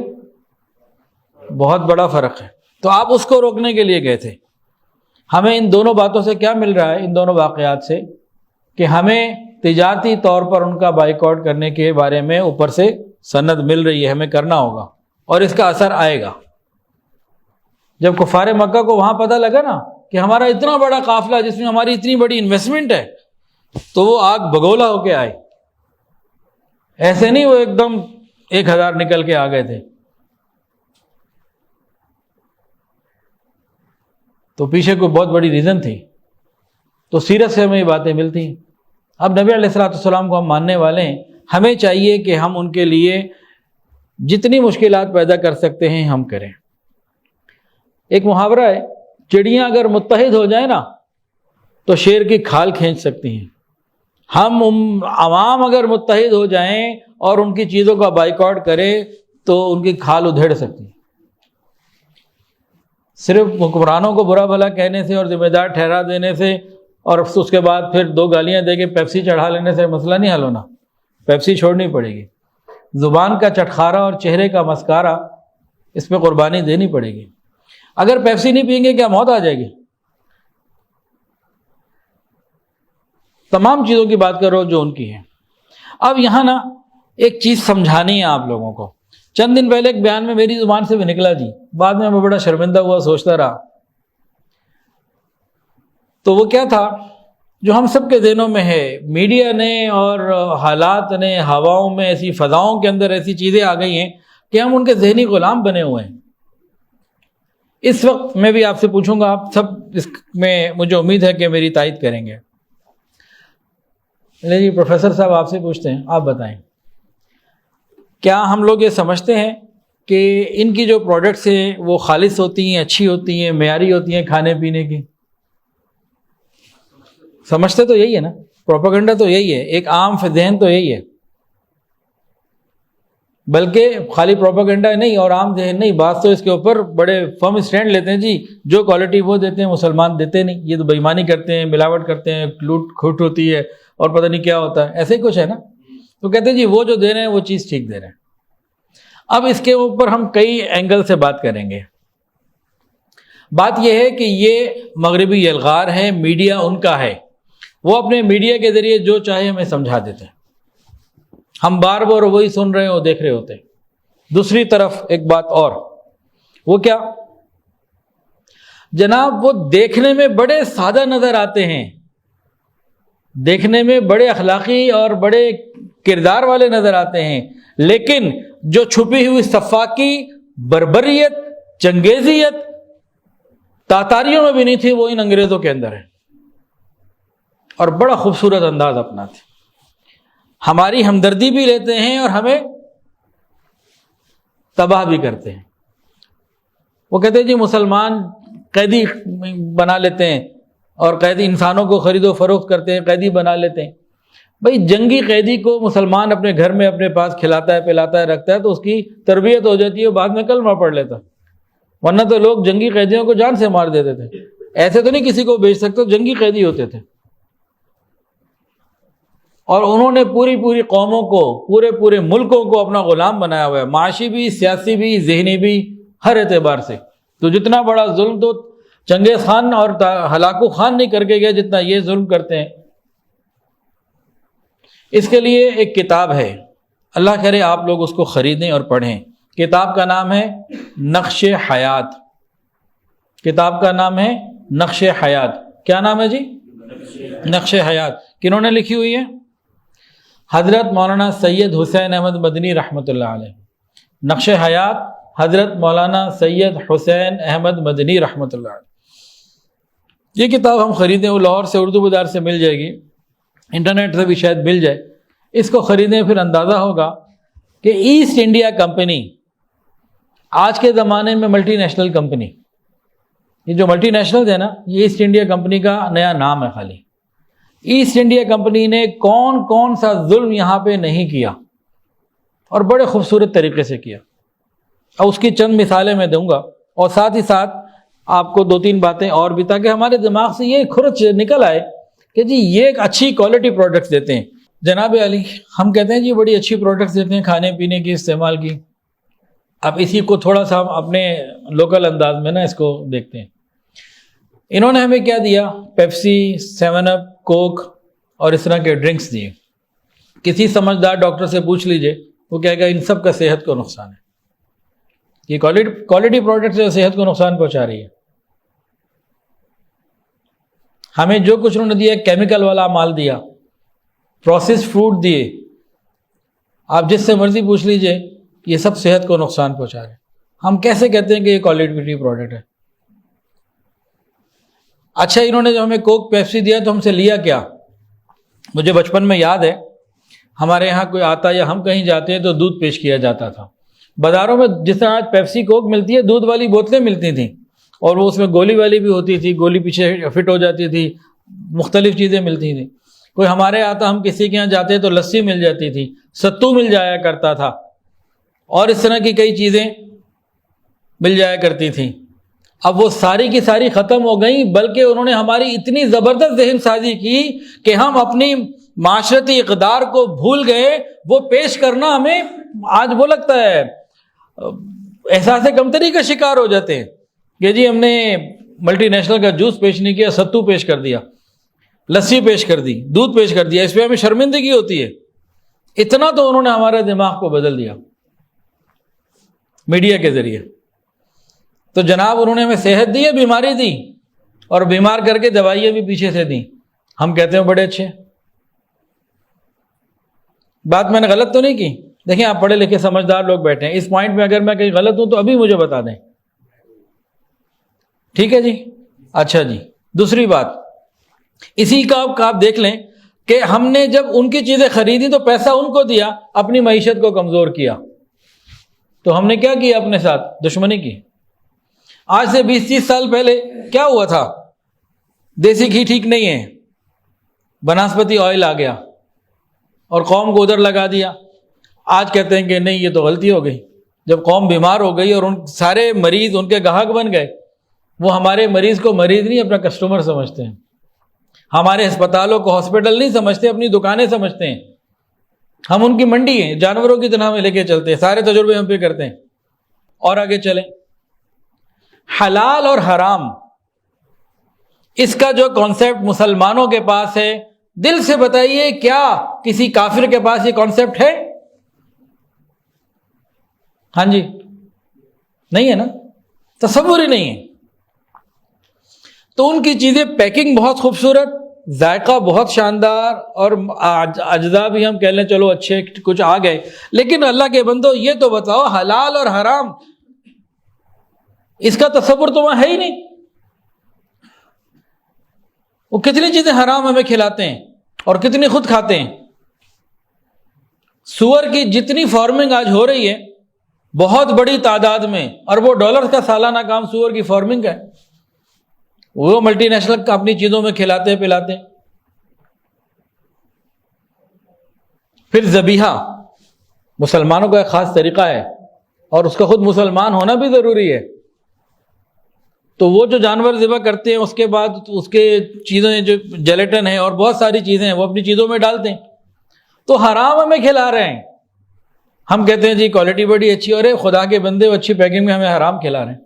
بہت بڑا فرق ہے۔ تو آپ اس کو روکنے کے لیے گئے تھے۔ ہمیں ان دونوں باتوں سے کیا مل رہا ہے، ان دونوں واقعات سے، کہ ہمیں تجارتی طور پر ان کا بائیکاٹ کرنے کے بارے میں اوپر سے سند مل رہی ہے، ہمیں کرنا ہوگا اور اس کا اثر آئے گا۔ جب کفار مکہ کو وہاں پتہ لگا نا کہ ہمارا اتنا بڑا قافلہ جس میں ہماری اتنی بڑی انویسٹمنٹ ہے، تو وہ آگ بگولا ہو کے آئے۔ ایسے نہیں وہ ایک دم 1000 نکل کے آ گئے تھے، تو پیچھے کوئی بہت بڑی ریزن تھی۔ تو سیرت سے ہمیں یہ باتیں ملتی ہیں۔ اب نبی علیہ السلام کو ہم ماننے والے ہیں، ہمیں چاہیے کہ ہم ان کے لیے جتنی مشکلات پیدا کر سکتے ہیں ہم کریں۔ ایک محاورہ ہے، چڑیاں اگر متحد ہو جائیں نا تو شیر کی کھال کھینچ سکتی ہیں۔ ہم عوام اگر متحد ہو جائیں اور ان کی چیزوں کا بائیکاٹ کریں تو ان کی کھال ادھیڑ سکتی ہیں۔ صرف حکمرانوں کو برا بھلا کہنے سے اور ذمہ دار ٹھہرا دینے سے اور اس کے بعد پھر 2 گالیاں دے کے پیپسی چڑھا لینے سے مسئلہ نہیں حل ہونا، پیپسی چھوڑنی پڑے گی۔ زبان کا چٹخارا اور چہرے کا مسکارا، اس پہ قربانی دینی پڑے گی۔ اگر پیپسی نہیں پئیں گے کیا موت آ جائے گی؟ تمام چیزوں کی بات کرو جو ان کی ہیں۔ اب یہاں نا ایک چیز سمجھانی ہے آپ لوگوں کو۔ چند دن پہلے ایک بیان میں میری زبان سے بھی نکلا جی، بعد میں بڑا شرمندہ ہوا، سوچتا رہا۔ تو وہ کیا تھا جو ہم سب کے ذہنوں میں ہے، میڈیا نے اور حالات نے، ہواؤں میں ایسی فضاؤں کے اندر ایسی چیزیں آ گئی ہیں کہ ہم ان کے ذہنی غلام بنے ہوئے ہیں۔ اس وقت میں بھی آپ سے پوچھوں گا، آپ سب اس میں مجھے امید ہے کہ میری تائید کریں گے۔ جی پروفیسر صاحب آپ سے پوچھتے ہیں، آپ بتائیں، کیا ہم لوگ یہ سمجھتے ہیں کہ ان کی جو پروڈکٹس ہیں وہ خالص ہوتی ہیں، اچھی ہوتی ہیں، معیاری ہوتی ہیں کھانے پینے کی؟ سمجھتے تو یہی ہے نا، پروپیگنڈا تو یہی ہے، ایک عام ذہن تو یہی ہے، بلکہ خالی پروپیگنڈا نہیں اور عام ذہن نہیں، بعض تو اس کے اوپر بڑے فرم اسٹینڈ لیتے ہیں، جی جو کوالٹی وہ دیتے ہیں مسلمان دیتے نہیں، یہ تو بے ایمانی کرتے ہیں، ملاوٹ کرتے ہیں، لوٹ کھوٹ ہوتی ہے اور پتہ نہیں کیا ہوتا ہے، ایسے ہی کچھ ہے نا۔ تو کہتے ہیں جی وہ جو دے رہے ہیں وہ چیز ٹھیک دے رہے ہیں۔ اب اس کے اوپر ہم کئی اینگل سے بات کریں گے۔ بات یہ ہے کہ یہ مغربی یلغار ہے، میڈیا ان کا ہے، وہ اپنے میڈیا کے ذریعے جو چاہے ہمیں سمجھا دیتے ہیں، ہم بار بار وہی سن رہے ہو، دیکھ رہے ہوتے ہیں۔ دوسری طرف ایک بات اور، وہ کیا جناب، وہ دیکھنے میں بڑے سادہ نظر آتے ہیں، دیکھنے میں بڑے اخلاقی اور بڑے کردار والے نظر آتے ہیں، لیکن جو چھپی ہوئی سفاکی، بربریت، چنگیزیت تاتاریوں میں بھی نہیں تھی، وہ ان انگریزوں کے اندر ہے، اور بڑا خوبصورت انداز اپناتے، ہماری ہمدردی بھی لیتے ہیں اور ہمیں تباہ بھی کرتے ہیں۔ وہ کہتے ہیں جی مسلمان قیدی بنا لیتے ہیں اور قیدی انسانوں کو خرید و فروخت کرتے ہیں، قیدی بنا لیتے ہیں۔ بھئی جنگی قیدی کو مسلمان اپنے گھر میں اپنے پاس کھلاتا ہے، پلاتا ہے، رکھتا ہے تو اس کی تربیت ہو جاتی ہے، بعد میں کلمہ پڑھ لیتا، ورنہ تو لوگ جنگی قیدیوں کو جان سے مار دیتے تھے، ایسے تو نہیں کسی کو بیچ سکتے، جنگی قیدی ہوتے تھے۔ اور انہوں نے پوری قوموں کو، پورے ملکوں کو اپنا غلام بنایا ہوا ہے، معاشی بھی، سیاسی بھی، ذہنی بھی، ہر اعتبار سے۔ تو جتنا بڑا ظلم تو چنگیز خان اور ہلاکو خان نہیں کر کے گئے جتنا یہ ظلم کرتے ہیں۔ اس کے لیے ایک کتاب ہے، اللہ کرے آپ لوگ اس کو خریدیں اور پڑھیں۔ کتاب کا نام ہے نقش حیات، کتاب کا نام ہے نقش حیات۔ کیا نام ہے جی؟ نقش حیات۔ کنہوں نے لکھی ہوئی ہے؟ حضرت مولانا سید حسین احمد مدنی رحمۃ اللہ علیہ۔ نقش حیات حضرت مولانا سید حسین احمد مدنی رحمۃ اللہ علیہ۔ یہ کتاب ہم خریدیں، وہ لاہور سے اردو بازار سے مل جائے گی، انٹرنیٹ سے بھی شاید مل جائے، اس کو خریدیں، پھر اندازہ ہوگا کہ ایسٹ انڈیا کمپنی آج کے زمانے میں ملٹی نیشنل کمپنی، یہ جو ملٹی نیشنل ہے نا، یہ ایسٹ انڈیا کمپنی کا نیا نام ہے خالی۔ ایسٹ انڈیا کمپنی نے کون سا ظلم یہاں پہ نہیں کیا اور بڑے خوبصورت طریقے سے کیا، اور اس کی چند مثالیں میں دوں گا، اور ساتھ ہی ساتھ آپ کو 2-3 باتیں اور بھی تاکہ ہمارے دماغ سے یہ کھرچ نکل آئے کہ جی یہ ایک اچھی کوالٹی پروڈکٹس دیتے ہیں. جناب علی ہم کہتے ہیں جی بڑی اچھی پروڈکٹس دیتے ہیں کھانے پینے کی استعمال کی. اب اسی کو تھوڑا سا ہم اپنے لوکل انداز میں نا اس کو دیکھتے ہیں. انہوں نے ہمیں کیا دیا؟ پیپسی، 7 اپ، کوک اور اس طرح کے ڈرنکس دیے. کسی سمجھدار ڈاکٹر سے پوچھ لیجئے وہ کہے گا ان سب کا صحت کو نقصان ہے. یہ کوالٹی پروڈکٹ جو صحت کو نقصان پہنچا رہی ہے. ہمیں جو کچھ انہوں نے دیا کیمیکل والا مال دیا، پروسیس فوڈ دیے، آپ جس سے مرضی پوچھ لیجئے یہ سب صحت کو نقصان پہنچا رہے ہیں. ہم کیسے کہتے ہیں کہ یہ کوالٹی پروڈکٹ ہے؟ اچھا انہوں نے جو ہمیں کوک پیپسی دیا تو ہم سے لیا کیا؟ مجھے بچپن میں یاد ہے ہمارے یہاں کوئی آتا یا ہم کہیں جاتے ہیں تو دودھ پیش کیا جاتا تھا. بازاروں میں جس طرح آج پیپسی کوک ملتی ہے دودھ والی بوتلیں ملتی تھیں اور وہ اس میں گولی والی بھی ہوتی تھی، گولی پیچھے فٹ ہو جاتی تھی، مختلف چیزیں ملتی تھیں. کوئی ہمارے آتا ہم کسی کے یہاں جاتے تو لسی مل جاتی تھی، ستو مل جایا کرتا تھا اور اس طرح کی کئی چیزیں مل جایا کرتی تھیں. اب وہ ساری کی ساری ختم ہو گئیں، بلکہ انہوں نے ہماری اتنی زبردست ذہن سازی کی کہ ہم اپنی معاشرتی اقدار کو بھول گئے. وہ پیش کرنا ہمیں آج وہ لگتا ہے احساس کمتری کا شکار ہو جاتے ہیں کہ جی ہم نے ملٹی نیشنل کا جوس پیش نہیں کیا، ستو پیش کر دیا، لسی پیش کر دی، دودھ پیش کر دیا، اس پہ ہمیں شرمندگی ہوتی ہے. اتنا تو انہوں نے ہمارے دماغ کو بدل دیا میڈیا کے ذریعے. تو جناب انہوں نے ہمیں صحت دی ہے، بیماری دی، اور بیمار کر کے دوائیاں بھی پیچھے سے دیں. ہم کہتے ہیں بڑے اچھے. بات میں نے غلط تو نہیں کی؟ دیکھیں آپ پڑھے لکھے سمجھدار لوگ بیٹھے ہیں، اس پوائنٹ میں اگر میں کہیں غلط ہوں تو ابھی مجھے بتا دیں. ٹھیک ہے جی. اچھا جی دوسری بات اسی کا آپ دیکھ لیں کہ ہم نے جب ان کی چیزیں خریدی تو پیسہ ان کو دیا، اپنی معیشت کو کمزور کیا. تو ہم نے کیا کیا؟ اپنے ساتھ دشمنی کی. آج سے 20-30 سال پہلے کیا ہوا تھا؟ دیسی گھی ٹھیک نہیں ہے، بناسپتی آئل آ گیا اور قوم کو ادھر لگا دیا. آج کہتے ہیں کہ نہیں یہ تو غلطی ہو گئی. جب قوم بیمار ہو گئی اور ان سارے مریض ان کے گاہک بن گئے، وہ ہمارے مریض کو مریض نہیں اپنا کسٹمر سمجھتے ہیں. ہمارے ہسپتالوں کو ہاسپٹل نہیں سمجھتے، اپنی دکانیں سمجھتے ہیں. ہم ان کی منڈی ہیں، جانوروں کی طرح ہمیں لے کے چلتے ہیں. سارے تجربے ہم پہ کرتے ہیں. اور آگے چلیں، حلال اور حرام اس کا جو کانسیپٹ مسلمانوں کے پاس ہے، دل سے بتائیے کیا کسی کافر کے پاس یہ کانسیپٹ ہے؟ ہاں جی نہیں ہے نا، تصور ہی نہیں ہے. تو ان کی چیزیں پیکنگ بہت خوبصورت، ذائقہ بہت شاندار، اور اجزاء بھی ہم کہہ لیں چلو اچھے کچھ آ گئے. لیکن اللہ کے بندو یہ تو بتاؤ حلال اور حرام اس کا تصور تو وہاں ہے ہی نہیں. وہ کتنی چیزیں حرام ہمیں کھلاتے ہیں اور کتنی خود کھاتے ہیں. سور کی جتنی فارمنگ آج ہو رہی ہے بہت بڑی تعداد میں، اربوں ڈالر کا سالانہ کام سور کی فارمنگ کا ہے. وہ ملٹی نیشنل اپنی چیزوں میں کھلاتے پلاتے. پھر ذبیحہ مسلمانوں کا ایک خاص طریقہ ہے اور اس کا خود مسلمان ہونا بھی ضروری ہے. تو وہ جو جانور ذبح کرتے ہیں اس کے بعد اس کے چیزیں جو جیلیٹن ہے اور بہت ساری چیزیں ہیں وہ اپنی چیزوں میں ڈالتے ہیں. تو حرام ہمیں کھلا رہے ہیں. ہم کہتے ہیں جی کوالٹی بڑی اچھی، اور خدا کے بندے اچھی پیکنگ میں ہمیں حرام کھلا رہے ہیں.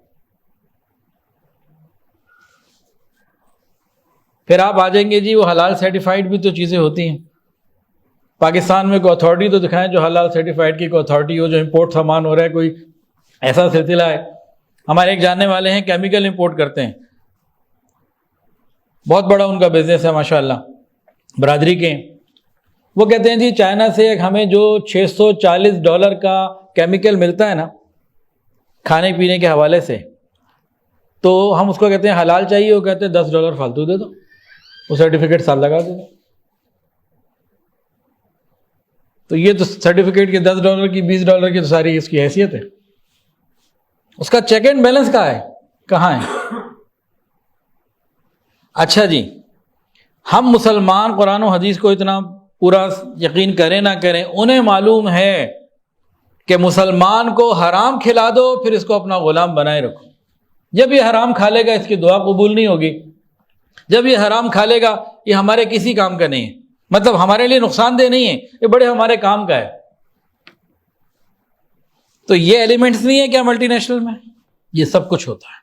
پھر آپ آ جائیں گے جی وہ حلال سرٹیفائڈ بھی تو چیزیں ہوتی ہیں. پاکستان میں کوئی اتھارٹی تو دکھائیں جو حلال سرٹیفائڈ کی کوئی اتھارٹی ہو، جو امپورٹ سامان ہو رہا ہے کوئی ایسا سلسلہ ہے. ہمارے ایک جاننے والے ہیں کیمیکل امپورٹ کرتے ہیں، بہت بڑا ان کا بزنس ہے ماشاءاللہ، برادری کے. وہ کہتے ہیں جی چائنا سے ہمیں جو $640 کا کیمیکل ملتا ہے نا کھانے پینے کے حوالے سے، تو ہم اس کو کہتے ہیں حلال چاہیے، وہ کہتے ہیں $10 فالتو دے دو، وہ سرٹیفکیٹ ساتھ لگا دے دو. تو یہ تو سرٹیفکیٹ کے $10 کی $20 کی تو ساری اس کی حیثیت ہے. اس کا چیک اینڈ بیلنس کہاں ہے؟ اچھا جی ہم مسلمان قرآن و حدیث کو اتنا پورا یقین کریں نہ کریں، انہیں معلوم ہے کہ مسلمان کو حرام کھلا دو پھر اس کو اپنا غلام بنائے رکھو. جب یہ حرام کھا لے گا اس کی دعا قبول نہیں ہوگی، جب یہ حرام کھا لے گا یہ ہمارے کسی کام کا نہیں ہے، مطلب ہمارے لیے نقصان دہ نہیں ہے، یہ بڑے ہمارے کام کا ہے۔ تو یہ ایلیمنٹس نہیں ہے کیا ملٹی نیشنل میں؟ یہ سب کچھ ہوتا ہے۔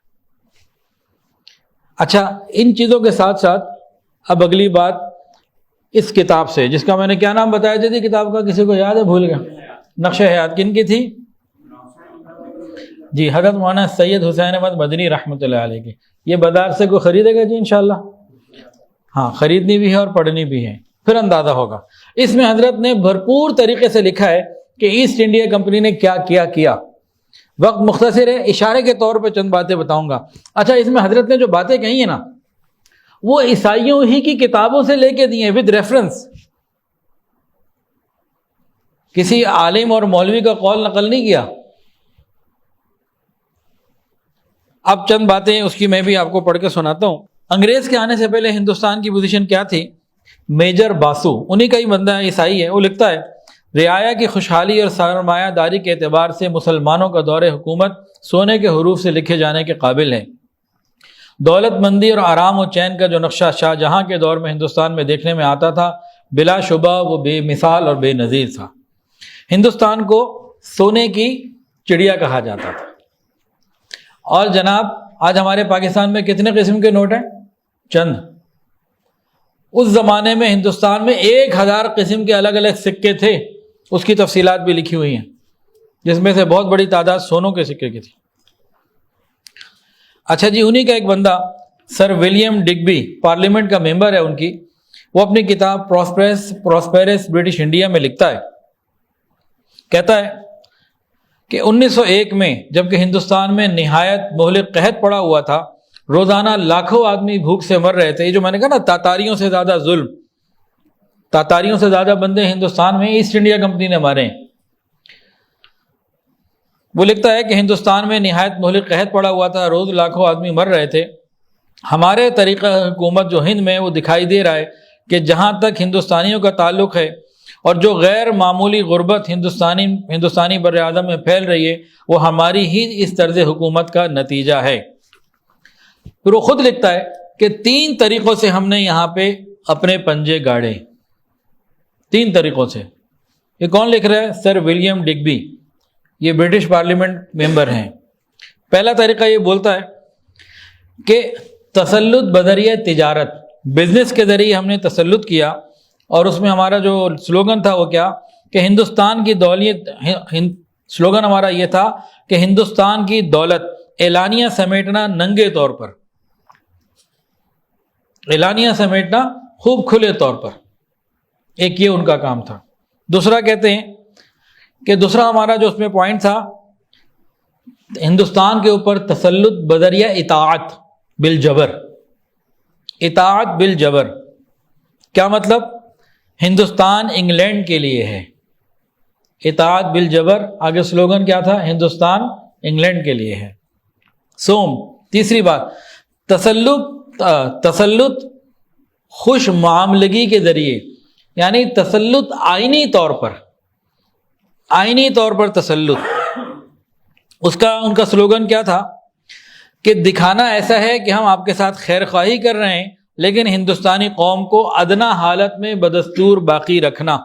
اچھا، ان چیزوں کے ساتھ ساتھ اب اگلی بات اس کتاب سے، جس کا میں نے کیا نام بتایا تھی کتاب کا، کسی کو یاد ہے؟ بھول گیا۔ نقش حیات کن کی تھی؟ جی حضرت مولانا سید حسین احمد مدنی رحمۃ اللہ علیہ کی۔ یہ بازار سے کوئی خریدے گا جی انشاءاللہ؟ ہاں، خریدنی بھی ہے اور پڑھنی بھی ہے، پھر اندازہ ہوگا۔ اس میں حضرت نے بھرپور طریقے سے لکھا ہے کہ ایسٹ انڈیا کمپنی نے کیا کیا۔ وقت مختصر ہے، اشارے کے طور پہ چند باتیں بتاؤں گا۔ اچھا، اس میں حضرت نے جو باتیں کہی ہیں نا، وہ عیسائیوں ہی کی کتابوں سے لے کے دی ہیں ود ریفرنس، کسی عالم اور مولوی کا قول نقل نہیں کیا۔ اب چند باتیں اس کی میں بھی آپ کو پڑھ کے سناتا ہوں۔ انگریز کے آنے سے پہلے ہندوستان کی پوزیشن کیا تھی؟ میجر باسو، انہی کا ہی بندہ عیسائی ہے، وہ لکھتا ہے رعایا کی خوشحالی اور سرمایہ داری کے اعتبار سے مسلمانوں کا دور حکومت سونے کے حروف سے لکھے جانے کے قابل ہے۔ دولت مندی اور آرام و چین کا جو نقشہ شاہ جہاں کے دور میں ہندوستان میں دیکھنے میں آتا تھا، بلا شبہ وہ بے مثال اور بے نظیر تھا۔ ہندوستان کو سونے کی چڑیا کہا جاتا تھا۔ اور جناب آج ہمارے پاکستان میں کتنے قسم کے نوٹ ہیں؟ چند۔ اس زمانے میں ہندوستان میں 1000 قسم کے الگ الگ سکے تھے، اس کی تفصیلات بھی لکھی ہوئی ہیں، جس میں سے بہت بڑی تعداد سونوں کے سکے کی تھی۔ اچھا جی، انہی کا ایک بندہ سر ولیم ڈگبی، پارلیمنٹ کا ممبر ہے ان کی، وہ اپنی کتاب پراسپیرس برٹش انڈیا میں لکھتا ہے، کہتا ہے کہ 1901 میں جبکہ ہندوستان میں نہایت مہلک قحط پڑا ہوا تھا، روزانہ لاکھوں آدمی بھوک سے مر رہے تھے۔ یہ جو میں نے کہا نا تاتاریوں سے زیادہ ظلم، تاتاریوں سے زیادہ بندے ہندوستان میں ایسٹ انڈیا کمپنی نے مارے ہیں۔ وہ لکھتا ہے کہ ہندوستان میں نہایت مہلک قحط پڑا ہوا تھا، روز لاکھوں آدمی مر رہے تھے۔ ہمارے طریقہ حکومت جو ہند میں وہ دکھائی دے رہا ہے کہ جہاں تک ہندوستانیوں کا تعلق ہے اور جو غیر معمولی غربت ہندوستانی بر اعظم میں پھیل رہی ہے، وہ ہماری ہی اس طرز حکومت کا نتیجہ ہے۔ پھر وہ خود لکھتا ہے کہ 3 طریقوں سے ہم نے یہاں پہ اپنے پنجے گاڑے، 3 طریقوں سے۔ یہ کون لکھ رہا ہے؟ سر ولیم ڈگبی، یہ برٹش پارلیمنٹ ممبر ہیں۔ پہلا طریقہ یہ بولتا ہے کہ تسلط بذریعہ تجارت، بزنس کے ذریعے ہم نے تسلط کیا، اور اس میں ہمارا جو سلوگن تھا وہ کیا کہ ہندوستان کی دولت، سلوگن ہمارا یہ تھا کہ ہندوستان کی دولت اعلانیہ سمیٹنا ننگے طور پر، اعلانیہ سمیٹنا خوب کھلے طور پر، ایک یہ ان کا کام تھا۔ دوسرا کہتے ہیں کہ دوسرا ہمارا جو اس میں پوائنٹ تھا، ہندوستان کے اوپر تسلط بذریعہ اطاعت بالجبر، اطاعت بالجبر۔ کیا مطلب؟ ہندوستان انگلینڈ کے لیے ہے، اطاعت بالجبر، آگے سلوگن کیا تھا؟ ہندوستان انگلینڈ کے لیے ہے۔ تیسری بات، تسلط خوش معاملگی کے ذریعے، یعنی تسلط آئینی طور پر تسلط۔ ان کا سلوگن کیا تھا کہ دکھانا ایسا ہے کہ ہم آپ کے ساتھ خیر خواہی کر رہے ہیں، لیکن ہندوستانی قوم کو ادنا حالت میں بدستور باقی رکھنا۔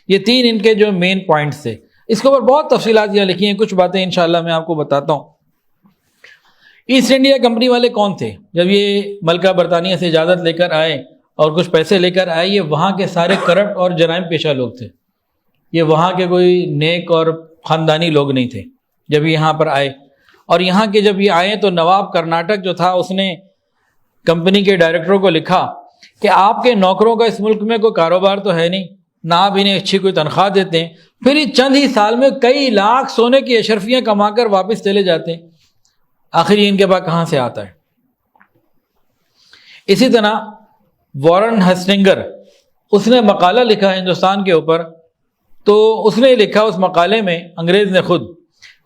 یہ 3 ان کے جو مین پوائنٹس تھے۔ اس کے اوپر بہت تفصیلات یہ لکھی ہیں، کچھ باتیں انشاءاللہ میں آپ کو بتاتا ہوں۔ ایسٹ انڈیا کمپنی والے کون تھے؟ جب یہ ملکہ برطانیہ سے اجازت لے کر آئے اور کچھ پیسے لے کر آئے، یہ وہاں کے سارے کرپٹ اور جرائم پیشہ لوگ تھے، یہ وہاں کے کوئی نیک اور خاندانی لوگ نہیں تھے جب یہاں پر آئے۔ اور یہاں کے جب یہ آئے تو نواب کرناٹک جو تھا، اس نے کمپنی کے ڈائریکٹروں کو لکھا کہ آپ کے نوکروں کا اس ملک میں کوئی کاروبار تو ہے نہیں، نہ آپ انہیں اچھی کوئی تنخواہ دیتے ہیں، پھر یہ چند ہی سال میں کئی لاکھ سونے کی اشرفیاں کما کر واپس چلے جاتے ہیں، آخر یہ ان کے پاس کہاں سے آتا ہے؟ اسی طرح وارن ہسٹنگر، اس نے مقالہ لکھا ہندوستان کے اوپر، تو اس نے لکھا اس مقالے میں، انگریز نے خود،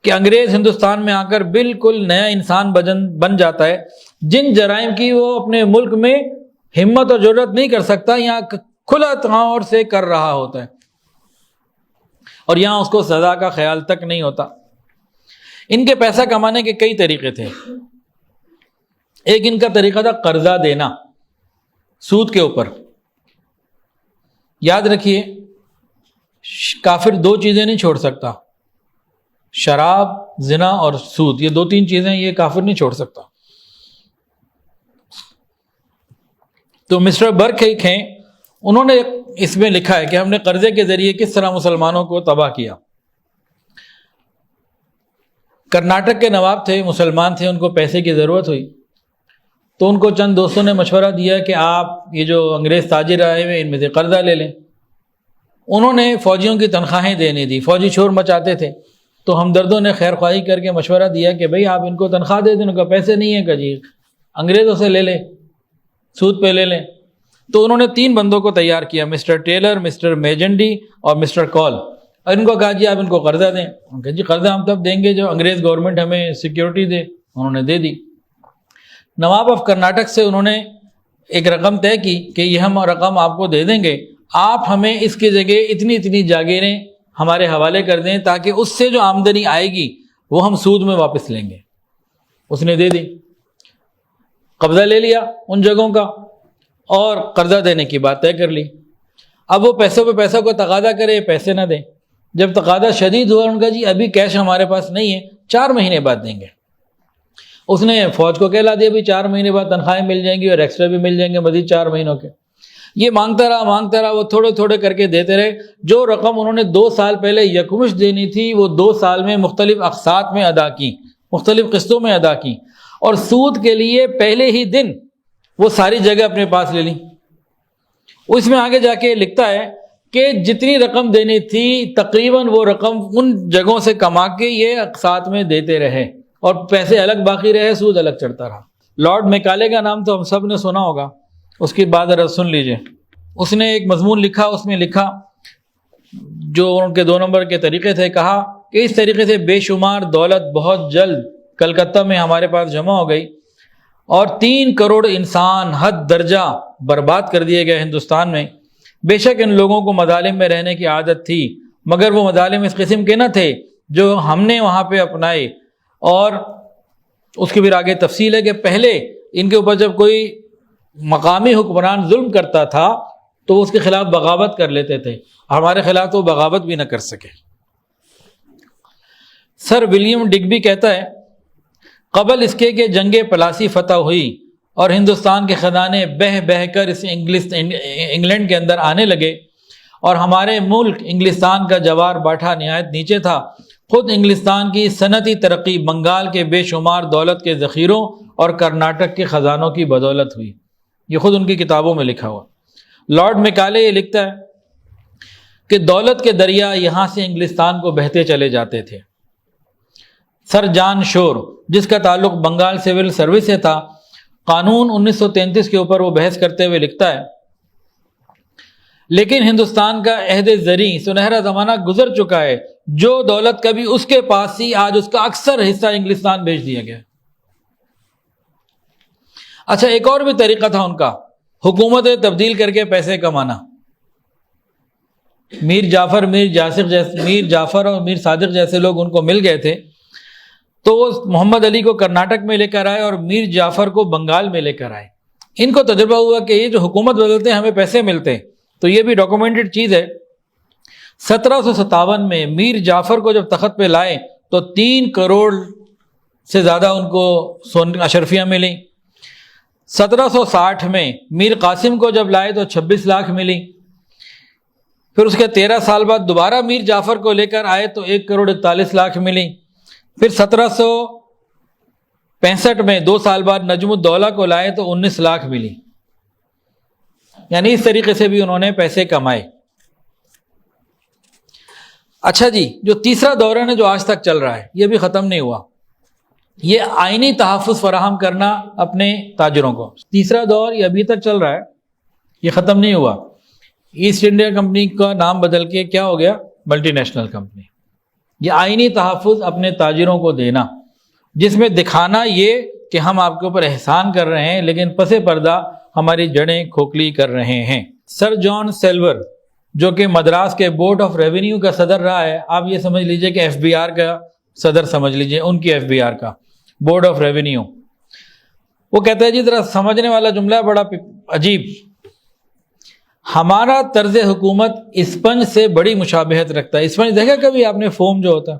کہ انگریز ہندوستان میں آ کر بالکل نیا انسان بن جاتا ہے، جن جرائم کی وہ اپنے ملک میں ہمت اور جرات نہیں کر سکتا، یہاں کھلا طور سے کر رہا ہوتا ہے، اور یہاں اس کو سزا کا خیال تک نہیں ہوتا۔ ان کے پیسہ کمانے کے کئی طریقے تھے۔ ایک ان کا طریقہ تھا قرضہ دینا سود کے اوپر. یاد رکھیے کافر دو چیزیں نہیں چھوڑ سکتا، شراب، زنا اور سود. یہ دو تین چیزیں یہ کافر نہیں چھوڑ سکتا. تو مسٹر برک ہیں، انہوں نے اس میں لکھا ہے کہ ہم نے قرضے کے ذریعے کس طرح مسلمانوں کو تباہ کیا. کرناٹک کے نواب تھے، مسلمان تھے، ان کو پیسے کی ضرورت ہوئی تو ان کو چند دوستوں نے مشورہ دیا کہ آپ یہ جو انگریز تاجر آئے ہوئے ان میں سے قرضہ لے لیں. انہوں نے فوجیوں کی تنخواہیں دینے دی، فوجی شور مچاتے تھے تو ہمدردوں نے خیر خواہی کر کے مشورہ دیا کہ بھئی آپ ان کو تنخواہ دے دیں. ان کا پیسے نہیں ہیں کہ جی انگریزوں سے لے لیں، سود پہ لے لیں. تو انہوں نے 3 بندوں کو تیار کیا، مسٹر ٹیلر، مسٹر میجنڈی اور مسٹر کال، اور ان کو کہا جی آپ ان کو قرضہ دیں. ان کہ جی قرضہ ہم تب دیں گے جو انگریز گورنمنٹ ہمیں سیکیورٹی دے. انہوں نے دے دی. نواب آف کرناٹک سے انہوں نے ایک رقم طے کی کہ یہ ہم رقم آپ کو دے دیں گے، آپ ہمیں اس کی جگہ اتنی جاگیریں ہمارے حوالے کر دیں تاکہ اس سے جو آمدنی آئے گی وہ ہم سود میں واپس لیں گے. اس نے دے دی، قبضہ لے لیا ان جگہوں کا اور قرضہ دینے کی بات طے کر لی. اب وہ پیسوں پہ پیسوں کو تقاضا کرے، پیسے نہ دیں. جب تقاضا شدید ہوا ان کا جی ابھی کیش ہمارے پاس نہیں ہے، 4 مہینے بعد دیں گے. اس نے فوج کو کہلا دیا بھی 4 مہینے بعد تنخواہیں مل جائیں گی اور ایکسٹرا بھی مل جائیں گے مزید 4 مہینوں کے. یہ مانگتا رہا، وہ تھوڑے کر کے دیتے رہے. جو رقم انہوں نے 2 سال پہلے یکمشت دینی تھی وہ 2 سال میں مختلف اقساط میں ادا کی، مختلف قسطوں میں ادا کی، اور سود کے لیے پہلے ہی دن وہ ساری جگہ اپنے پاس لے لیں. اس میں آگے جا کے لکھتا ہے کہ جتنی رقم دینی تھی تقریباً وہ رقم ان جگہوں سے کما کے یہ اقساط میں دیتے رہے اور پیسے الگ باقی رہے، سود الگ چڑھتا رہا. لارڈ میکالے کا نام تو ہم سب نے سنا ہوگا، اس کی بات ذرا سن لیجئے. اس نے ایک مضمون لکھا، اس میں لکھا جو ان کے 2 نمبر کے طریقے تھے، کہا کہ اس طریقے سے بے شمار دولت بہت جلد کلکتہ میں ہمارے پاس جمع ہو گئی اور 3 کروڑ انسان حد درجہ برباد کر دیے گئے ہندوستان میں. بے شک ان لوگوں کو مظالم میں رہنے کی عادت تھی، مگر وہ مظالم اس قسم کے نہ تھے جو ہم نے وہاں پہ اپنائے. اور اس کی پھر آگے تفصیل ہے کہ پہلے ان کے اوپر جب کوئی مقامی حکمران ظلم کرتا تھا تو وہ اس کے خلاف بغاوت کر لیتے تھے، ہمارے خلاف تو بغاوت بھی نہ کر سکے. سر ولیم ڈگبی کہتا ہے قبل اس کے کہ جنگ پلاسی فتح ہوئی اور ہندوستان کے خزانے بہہ کر اس انگلینڈ کے اندر آنے لگے اور ہمارے ملک انگلستان کا جوار باٹھا نہایت نیچے تھا، خود انگلستان کی صنعتی ترقی بنگال کے بے شمار دولت کے ذخیروں اور کرناٹک کے خزانوں کی بدولت ہوئی. یہ خود ان کی کتابوں میں لکھا ہوا. لارڈ میکالے یہ لکھتا ہے کہ دولت کے دریا یہاں سے انگلستان کو بہتے چلے جاتے تھے. سر جان شور جس کا تعلق بنگال سول سروس سے تھا، قانون 1933 کے اوپر وہ بحث کرتے ہوئے لکھتا ہے لیکن ہندوستان کا عہد زریں سنہرا زمانہ گزر چکا ہے، جو دولت کبھی اس کے پاس تھی آج اس کا اکثر حصہ انگلستان بھیج دیا گیا. اچھا ایک اور بھی طریقہ تھا ان کا، حکومتیں تبدیل کر کے پیسے کمانا. میر جعفر اور میر صادق جیسے لوگ ان کو مل گئے تھے تو وہ محمد علی کو کرناٹک میں لے کر آئے اور میر جعفر کو بنگال میں لے کر آئے. ان کو تجربہ ہوا کہ یہ جو حکومت بدلتے ہیں ہمیں پیسے ملتے ہیں، تو یہ بھی ڈاکومنٹڈ چیز ہے. 1757 میں میر جعفر کو جب تخت پہ لائے تو 3 کروڑ سے زیادہ ان کو اشرفیاں ملیں. 1760 میں میر قاسم کو جب لائے تو 26 لاکھ ملی. پھر اس کے 13 سال بعد دوبارہ میر جعفر کو لے کر آئے تو 1 کروڑ 41 لاکھ ملی. پھر 1765 میں 2 سال بعد نجم الدولہ کو لائے تو 19 لاکھ ملی. یعنی اس طریقے سے بھی انہوں نے پیسے کمائے. اچھا جی، جو تیسرا دور ہے جو آج تک چل رہا ہے یہ بھی ختم نہیں ہوا، یہ آئینی تحفظ فراہم کرنا اپنے تاجروں کو. تیسرا دور یہ ابھی تک چل رہا ہے، یہ ختم نہیں ہوا. ایسٹ انڈیا کمپنی کا نام بدل کے کیا ہو گیا؟ Multi national company. یہ آئینی تحفظ اپنے تاجروں کو دینا، جس میں دکھانا یہ کہ ہم آپ کے اوپر احسان کر رہے ہیں لیکن پس پردہ ہماری جڑیں کھوکھلی کر رہے ہیں. سر جان سیلور جو کہ مدراس کے بورڈ آف ریونیو کا صدر رہا ہے، آپ یہ سمجھ لیجئے کہ ایف بی آر کا صدر سمجھ لیجئے، ان کی ایف بی آر کا بورڈ آف ریونیو. وہ کہتا ہے جی ذرا سمجھنے والا جملہ ہے بڑا عجیب، ہمارا طرز حکومت اسپنج سے بڑی مشابہت رکھتا ہے. اسپنج دیکھا کبھی آپ نے، فوم جو ہوتا ہے؟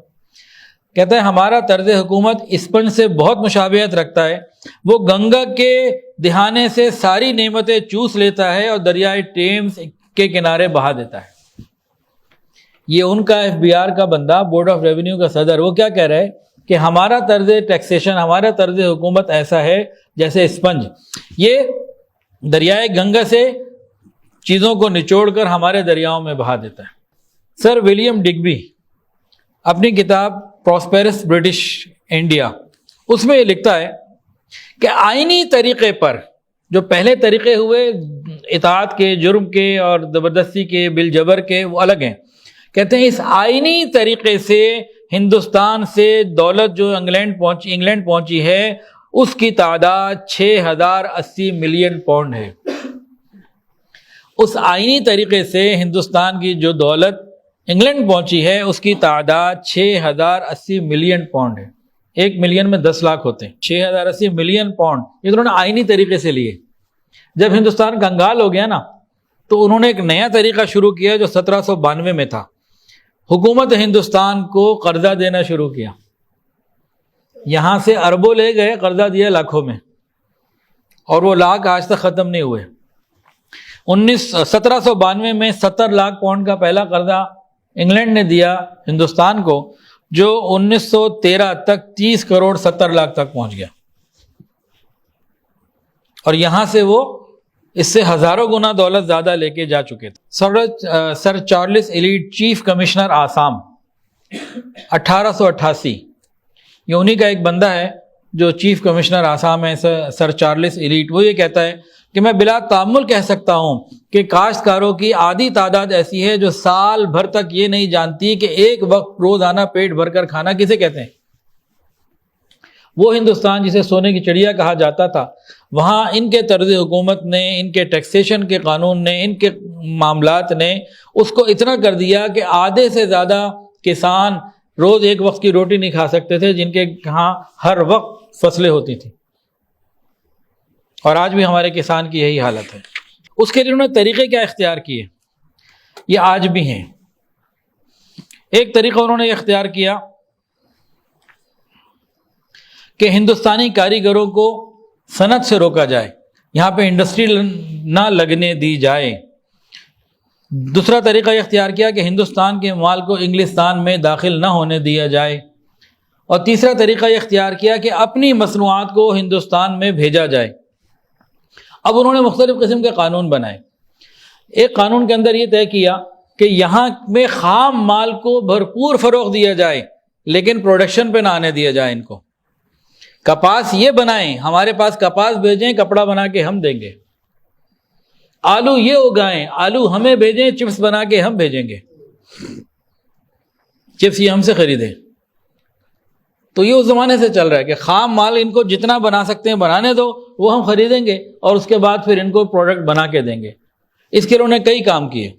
کہتا ہے ہمارا طرز حکومت اسپنج سے بہت مشابہت رکھتا ہے، وہ گنگا کے دہانے سے ساری نعمتیں چوس لیتا ہے اور دریائے ٹیمز کے کنارے بہا دیتا ہے. یہ ان کا FBR کا بندہ، بورڈ آف ریونیو کا صدر، وہ کیا کہہ رہا ہے کہ ہمارا طرز ٹیکسیشن، ہمارا طرز حکومت ایسا ہے جیسے اسپنج، یہ دریائے گنگا سے چیزوں کو نچوڑ کر ہمارے دریاؤں میں بہا دیتا ہے. سر ولیم ڈگبی اپنی کتاب پراسپیرس برٹش انڈیا، اس میں یہ لکھتا ہے کہ آئینی طریقے پر جو پہلے طریقے ہوئے اطاعت کے، جرم کے اور زبردستی کے، بالجبر کے، وہ الگ ہیں. کہتے ہیں اس آئینی طریقے سے ہندوستان سے دولت جو انگلینڈ پہنچی ہے اس کی تعداد 6080 ملین پاؤنڈ ہے. اس آئینی طریقے سے ہندوستان کی جو دولت انگلینڈ پہنچی ہے اس کی تعداد 6080 ملین پاؤنڈ ہے. 1 ملین میں 10 لاکھ ہوتے ہیں. 6080 ملین پاؤنڈ یہ انہوں نے آئینی طریقے سے لیے. جب ہندوستان کنگال ہو گیا نا تو انہوں نے ایک نیا طریقہ شروع کیا جو 1792 میں تھا. حکومت ہندوستان کو قرضہ دینا شروع کیا. یہاں سے اربوں لے گئے، قرضہ دیا لاکھوں میں، اور وہ لاکھ آج تک ختم نہیں ہوئے. 1792 میں 70 لاکھ پاؤنڈ کا پہلا قرضہ انگلینڈ نے دیا ہندوستان کو، جو 1913 تک 30 کروڑ 70 لاکھ تک پہنچ گیا. اور یہاں سے وہ اس سے ہزاروں گنا دولت زیادہ لے کے جا چکے تھے. Sir Charles Elliot, chief commissioner Assam, 1888، یہ انہی کا ایک بندہ ہے جو چیف کمشنر آسام ہے، سر چارلس ایلیٹ. وہ یہ کہتا ہے کہ میں بلا تأمل کہہ سکتا ہوں کہ کاشتکاروں کی آدھی تعداد ایسی ہے جو سال بھر تک یہ نہیں جانتی کہ ایک وقت روزانہ پیٹ بھر کر کھانا کسے کہتے ہیں. وہ ہندوستان جسے سونے کی چڑیا کہا جاتا تھا، وہاں ان کے طرز حکومت نے، ان کے ٹیکسیشن کے قانون نے، ان کے معاملات نے اس کو اتنا کر دیا کہ آدھے سے زیادہ کسان روز ایک وقت کی روٹی نہیں کھا سکتے تھے، جن کے ہاں ہر وقت فصلیں ہوتی تھیں. اور آج بھی ہمارے کسان کی یہی حالت ہے. اس کے لیے انہوں نے طریقے کیا اختیار کیے، یہ آج بھی ہیں. ایک طریقہ انہوں نے اختیار کیا کہ ہندوستانی کاریگروں کو صنعت سے روکا جائے، یہاں پہ انڈسٹری نہ لگنے دی جائے. دوسرا طریقہ یہ اختیار کیا کہ ہندوستان کے مال کو انگلستان میں داخل نہ ہونے دیا جائے. اور تیسرا طریقہ یہ اختیار کیا کہ اپنی مصنوعات کو ہندوستان میں بھیجا جائے. اب انہوں نے مختلف قسم کے قانون بنائے. ایک قانون کے اندر یہ طے کیا کہ یہاں میں خام مال کو بھرپور فروغ دیا جائے، لیکن پروڈکشن پہ نہ آنے دیا جائے. ان کو کپاس یہ بنائیں، ہمارے پاس کپاس بھیجیں، کپڑا بنا کے ہم دیں گے. آلو یہ اگائیں، آلو ہمیں بھیجیں، چپس بنا کے ہم بھیجیں گے، چپس یہ ہم سے خریدیں. تو یہ اس زمانے سے چل رہا ہے کہ خام مال ان کو جتنا بنا سکتے ہیں بنانے دو، وہ ہم خریدیں گے اور اس کے بعد پھر ان کو پروڈکٹ بنا کے دیں گے. اس کے لیے انہوں نے کئی کام کیے.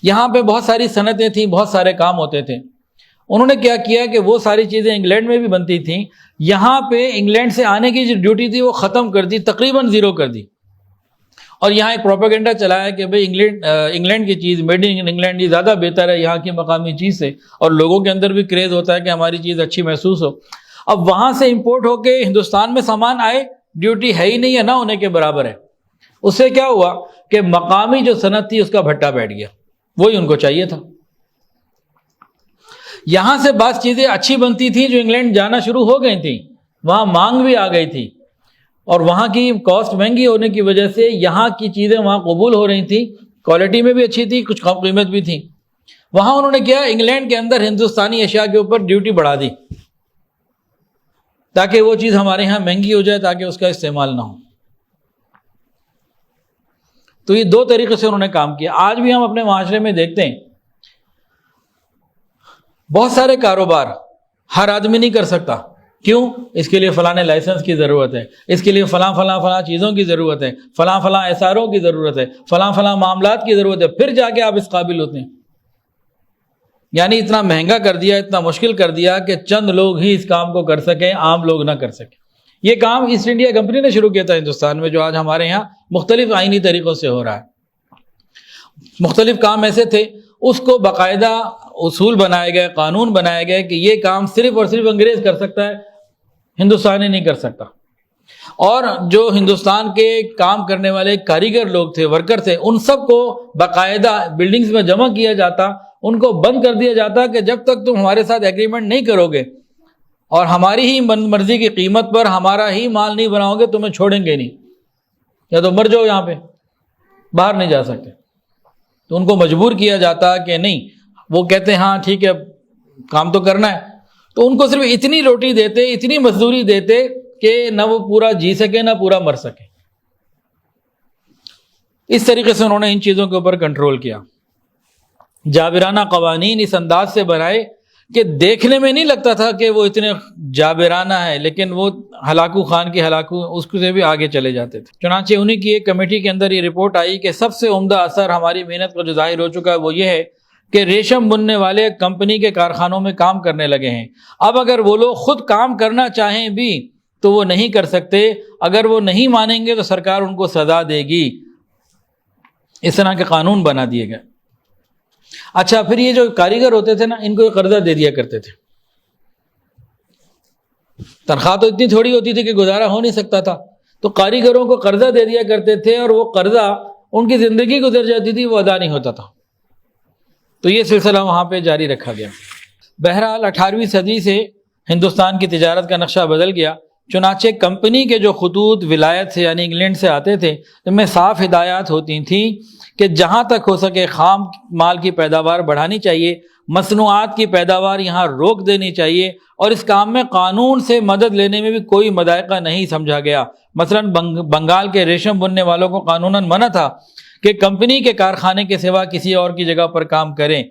یہاں پہ بہت ساری صنعتیں تھیں، بہت سارے کام ہوتے تھے. انہوں نے کیا کیا کہ وہ ساری چیزیں انگلینڈ میں بھی بنتی تھیں، یہاں پہ انگلینڈ سے آنے کی جو ڈیوٹی تھی وہ ختم کر دی، تقریباً زیرو کر دی. اور یہاں ایک پروپیگنڈا چلایا کہ بھئی انگلینڈ کی چیز، میڈ ان انگلینڈ یہ زیادہ بہتر ہے یہاں کی مقامی چیز سے، اور لوگوں کے اندر بھی کریز ہوتا ہے کہ ہماری چیز اچھی محسوس ہو. اب وہاں سے امپورٹ ہو کے ہندوستان میں سامان آئے، ڈیوٹی ہے ہی نہیں، ہے نہ ہونے کے برابر ہے. اس سے کیا ہوا کہ مقامی جو صنعت تھی اس کا بھٹا بیٹھ گیا، وہی ان کو چاہیے تھا. یہاں سے بعض چیزیں اچھی بنتی تھیں جو انگلینڈ جانا شروع ہو گئی تھیں، وہاں مانگ بھی آ گئی تھی، اور وہاں کی کاسٹ مہنگی ہونے کی وجہ سے یہاں کی چیزیں وہاں قبول ہو رہی تھیں، کوالٹی میں بھی اچھی تھی، کچھ کم قیمت بھی تھی. وہاں انہوں نے کیا، انگلینڈ کے اندر ہندوستانی اشیاء کے اوپر ڈیوٹی بڑھا دی تاکہ وہ چیز ہمارے یہاں مہنگی ہو جائے، تاکہ اس کا استعمال نہ ہو. تو یہ دو طریقے سے انہوں نے کام کیا. آج بھی ہم اپنے معاشرے میں دیکھتے ہیں بہت سارے کاروبار ہر آدمی نہیں کر سکتا. کیوں؟ اس کے لیے فلاں لائسنس کی ضرورت ہے، اس کے لیے فلاں چیزوں کی ضرورت ہے، فلاں ایساروں کی ضرورت ہے، فلاں معاملات کی ضرورت ہے، پھر جا کے آپ اس قابل ہوتے ہیں. یعنی اتنا مہنگا کر دیا، اتنا مشکل کر دیا کہ چند لوگ ہی اس کام کو کر سکیں، عام لوگ نہ کر سکیں. یہ کام ایسٹ انڈیا کمپنی نے شروع کیا تھا ہندوستان میں، جو آج ہمارے یہاں مختلف آئینی طریقوں سے ہو رہا ہے۔ مختلف کام ایسے تھے، اس کو باقاعدہ اصول بنائے گئے، قانون بنائے گئے کہ یہ کام صرف اور صرف انگریز کر سکتا ہے، ہندوستانی نہیں کر سکتا۔ اور جو ہندوستان کے کام کرنے والے کاریگر لوگ تھے، ورکر تھے، ان سب کو باقاعدہ بلڈنگز میں جمع کیا جاتا، ان کو بند کر دیا جاتا کہ جب تک تم ہمارے ساتھ ایگریمنٹ نہیں کرو گے اور ہماری ہی مرضی کی قیمت پر ہمارا ہی مال نہیں بناؤ گے، تمہیں چھوڑیں گے نہیں، یا تو مر جاؤ، یہاں پہ باہر نہیں جا سکتے۔ تو ان کو مجبور کیا جاتا کہ نہیں، وہ کہتے ہیں ہاں ٹھیک ہے کام تو کرنا ہے، تو ان کو صرف اتنی روٹی دیتے، اتنی مزدوری دیتے کہ نہ وہ پورا جی سکے نہ پورا مر سکے۔ اس طریقے سے انہوں نے ان چیزوں کے اوپر کنٹرول کیا۔ جابرانہ قوانین اس انداز سے بنائے کہ دیکھنے میں نہیں لگتا تھا کہ وہ اتنے جابرانہ ہے، لیکن وہ ہلاکو خان کی ہلاکو اس سے بھی آگے چلے جاتے تھے۔ چنانچہ انہی کی ایک کمیٹی کے اندر یہ رپورٹ آئی کہ سب سے عمدہ اثر ہماری محنت کا جو ظاہر ہو چکا ہے وہ یہ ہے کہ ریشم بننے والے کمپنی کے کارخانوں میں کام کرنے لگے ہیں۔ اب اگر وہ لوگ خود کام کرنا چاہیں بھی تو وہ نہیں کر سکتے، اگر وہ نہیں مانیں گے تو سرکار ان کو سزا دے گی۔ اس طرح کے قانون بنا دیے گئے۔ اچھا، پھر یہ جو کاریگر ہوتے تھے نا، ان کو قرضہ دے دیا کرتے تھے۔ تنخواہ تو اتنی تھوڑی ہوتی تھی کہ گزارا ہو نہیں سکتا تھا، تو کاریگروں کو قرضہ دے دیا کرتے تھے، اور وہ قرضہ ان کی زندگی گزر جاتی تھی، وہ ادا نہیں ہوتا تھا۔ تو یہ سلسلہ وہاں پہ جاری رکھا گیا۔ بہرحال 18ویں صدی سے ہندوستان کی تجارت کا نقشہ بدل گیا۔ چنانچہ کمپنی کے جو خطوط ولایت سے یعنی انگلینڈ سے آتے تھے، ان میں صاف ہدایات ہوتی تھیں کہ جہاں تک ہو سکے خام مال کی پیداوار بڑھانی چاہیے، مصنوعات کی پیداوار یہاں روک دینی چاہیے، اور اس کام میں قانون سے مدد لینے میں بھی کوئی مضائقہ نہیں سمجھا گیا۔ مثلا بنگال کے ریشم بننے والوں کو قانوناً منع تھا کہ کمپنی کے کارخانے کے سوا کسی اور کی جگہ پر کام کریں،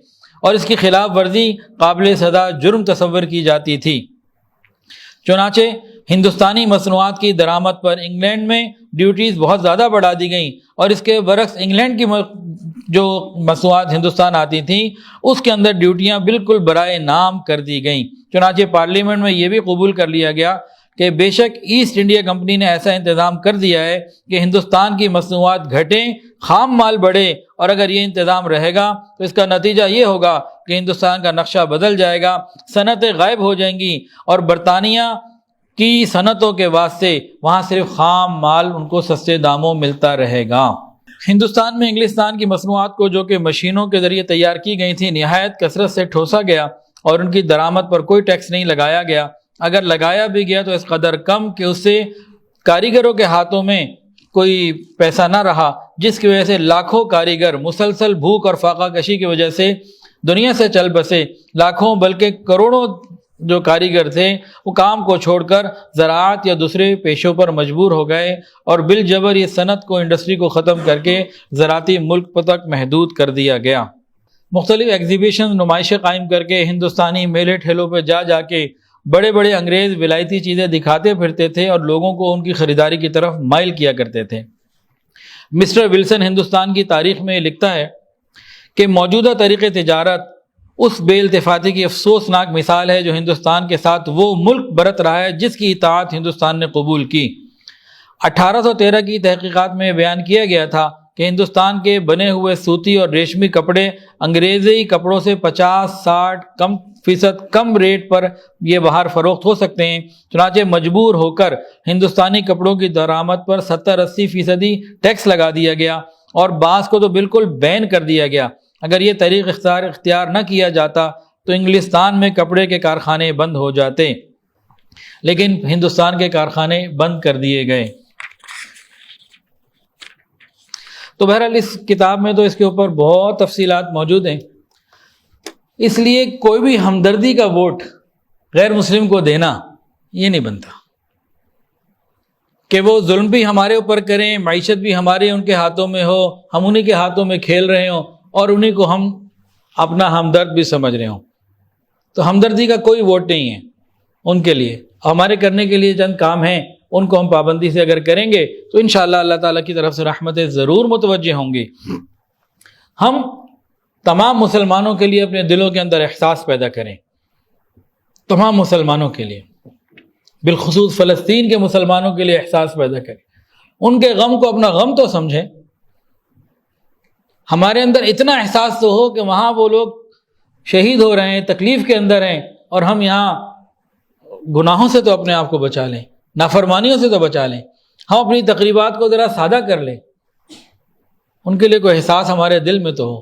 اور اس کی خلاف ورزی قابل سزا جرم تصور کی جاتی تھی۔ چنانچہ ہندوستانی مصنوعات کی درآمد پر انگلینڈ میں ڈیوٹیز بہت زیادہ بڑھا دی گئیں، اور اس کے برعکس انگلینڈ کی جو مصنوعات ہندوستان آتی تھیں اس کے اندر ڈیوٹیاں بالکل برائے نام کر دی گئیں۔ چنانچہ پارلیمنٹ میں یہ بھی قبول کر لیا گیا کہ بے شک ایسٹ انڈیا کمپنی نے ایسا انتظام کر دیا ہے کہ ہندوستان کی مصنوعات گھٹیں، خام مال بڑھے، اور اگر یہ انتظام رہے گا تو اس کا نتیجہ یہ ہوگا کہ ہندوستان کا نقشہ بدل جائے گا، صنعتیں غائب ہو جائیں گی، اور برطانیہ کی صنعتوں کے واسطے وہاں صرف خام مال ان کو سستے داموں ملتا رہے گا۔ ہندوستان میں انگلستان کی مصنوعات کو جو کہ مشینوں کے ذریعے تیار کی گئی تھی نہایت کثرت سے ٹھوسا گیا، اور ان کی درآمد پر کوئی ٹیکس نہیں لگایا گیا۔ اگر لگایا بھی گیا تو اس قدر کم کہ اس سے کاریگروں کے ہاتھوں میں کوئی پیسہ نہ رہا، جس کی وجہ سے لاکھوں کاریگر مسلسل بھوک اور فاقہ کشی کی وجہ سے دنیا سے چل بسے۔ لاکھوں بلکہ کروڑوں جو کاریگر تھے وہ کام کو چھوڑ کر زراعت یا دوسرے پیشوں پر مجبور ہو گئے، اور بالجبر یہ صنعت کو، انڈسٹری کو ختم کر کے زراعتی ملک تک محدود کر دیا گیا۔ مختلف ایگزیبیشن، نمائشیں قائم کر کے ہندوستانی میلے ٹھیلوں پہ جا کے بڑے بڑے انگریز ولایتی چیزیں دکھاتے پھرتے تھے، اور لوگوں کو ان کی خریداری کی طرف مائل کیا کرتے تھے۔ مسٹر ولسن ہندوستان کی تاریخ میں لکھتا ہے کہ موجودہ طریقے تجارت اس بے التفاتی کی افسوسناک مثال ہے جو ہندوستان کے ساتھ وہ ملک برت رہا ہے جس کی اطاعت ہندوستان نے قبول کی۔ 1813 کی تحقیقات میں بیان کیا گیا تھا کہ ہندوستان کے بنے ہوئے سوتی اور ریشمی کپڑے انگریزی کپڑوں سے 50-60% کم ریٹ پر یہ باہر فروخت ہو سکتے ہیں۔ چنانچہ مجبور ہو کر ہندوستانی کپڑوں کی درآمد پر 70-80% ٹیکس لگا دیا گیا، اور بعض کو تو بالکل بین کر دیا گیا۔ اگر یہ طریق اختیار نہ کیا جاتا تو انگلستان میں کپڑے کے کارخانے بند ہو جاتے، لیکن ہندوستان کے کارخانے بند کر دیے گئے۔ تو بہرحال اس کتاب میں تو اس کے اوپر بہت تفصیلات موجود ہیں، اس لیے کوئی بھی ہمدردی کا ووٹ غیر مسلم کو دینا یہ نہیں بنتا کہ وہ ظلم بھی ہمارے اوپر کریں، معیشت بھی ہمارے ان کے ہاتھوں میں ہو، ہم انہی کے ہاتھوں میں کھیل رہے ہوں، اور انہی کو ہم اپنا ہمدرد بھی سمجھ رہے ہوں۔ تو ہمدردی کا کوئی ووٹ نہیں ہے ان کے لیے۔ ہمارے کرنے کے لیے چند کام ہیں، ان کو ہم پابندی سے اگر کریں گے تو انشاءاللہ اللہ تعالیٰ کی طرف سے رحمتیں ضرور متوجہ ہوں گی۔ ہم تمام مسلمانوں کے لیے اپنے دلوں کے اندر احساس پیدا کریں، تمام مسلمانوں کے لیے، بالخصوص فلسطین کے مسلمانوں کے لیے احساس پیدا کریں، ان کے غم کو اپنا غم تو سمجھیں۔ ہمارے اندر اتنا احساس تو ہو کہ وہاں وہ لوگ شہید ہو رہے ہیں، تکلیف کے اندر ہیں، اور ہم یہاں گناہوں سے تو اپنے آپ کو بچا لیں، نافرمانیوں سے تو بچا لیں، ہم اپنی تقریبات کو ذرا سادہ کر لیں، ان کے لیے کوئی احساس ہمارے دل میں تو ہو۔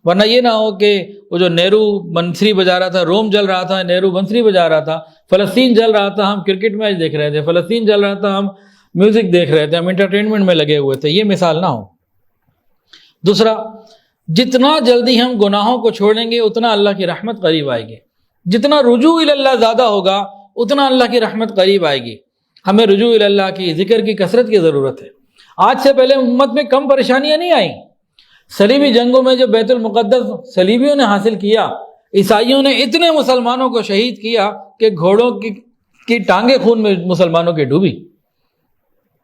ورنہ یہ نہ ہو کہ وہ جو نیرو بنسری بجا رہا تھا، روم جل رہا تھا، نیرو بنسری بجا رہا تھا، فلسطین جل رہا تھا، ہم کرکٹ میچ دیکھ رہے تھے، فلسطین جل رہا تھا، ہم میوزک دیکھ رہے تھے، ہم انٹرٹینمنٹ میں لگے ہوئے تھے، یہ مثال نہ ہو۔ دوسرا، جتنا جلدی ہم گناہوں کو چھوڑیں گے اتنا اللہ کی رحمت قریب آئے گی، جتنا رجوع اللہ زیادہ ہوگا اتنا اللہ کی رحمت قریب آئے گی۔ ہمیں رجوع اللہ کی، ذکر کی کثرت کی ضرورت ہے۔ آج سے پہلے امت میں کم پریشانیاں نہیں آئیں۔ صلیبی جنگوں میں جب بیت المقدس صلیبیوں نے حاصل کیا، عیسائیوں نے اتنے مسلمانوں کو شہید کیا کہ گھوڑوں کی ٹانگیں خون میں مسلمانوں کی ڈوبی۔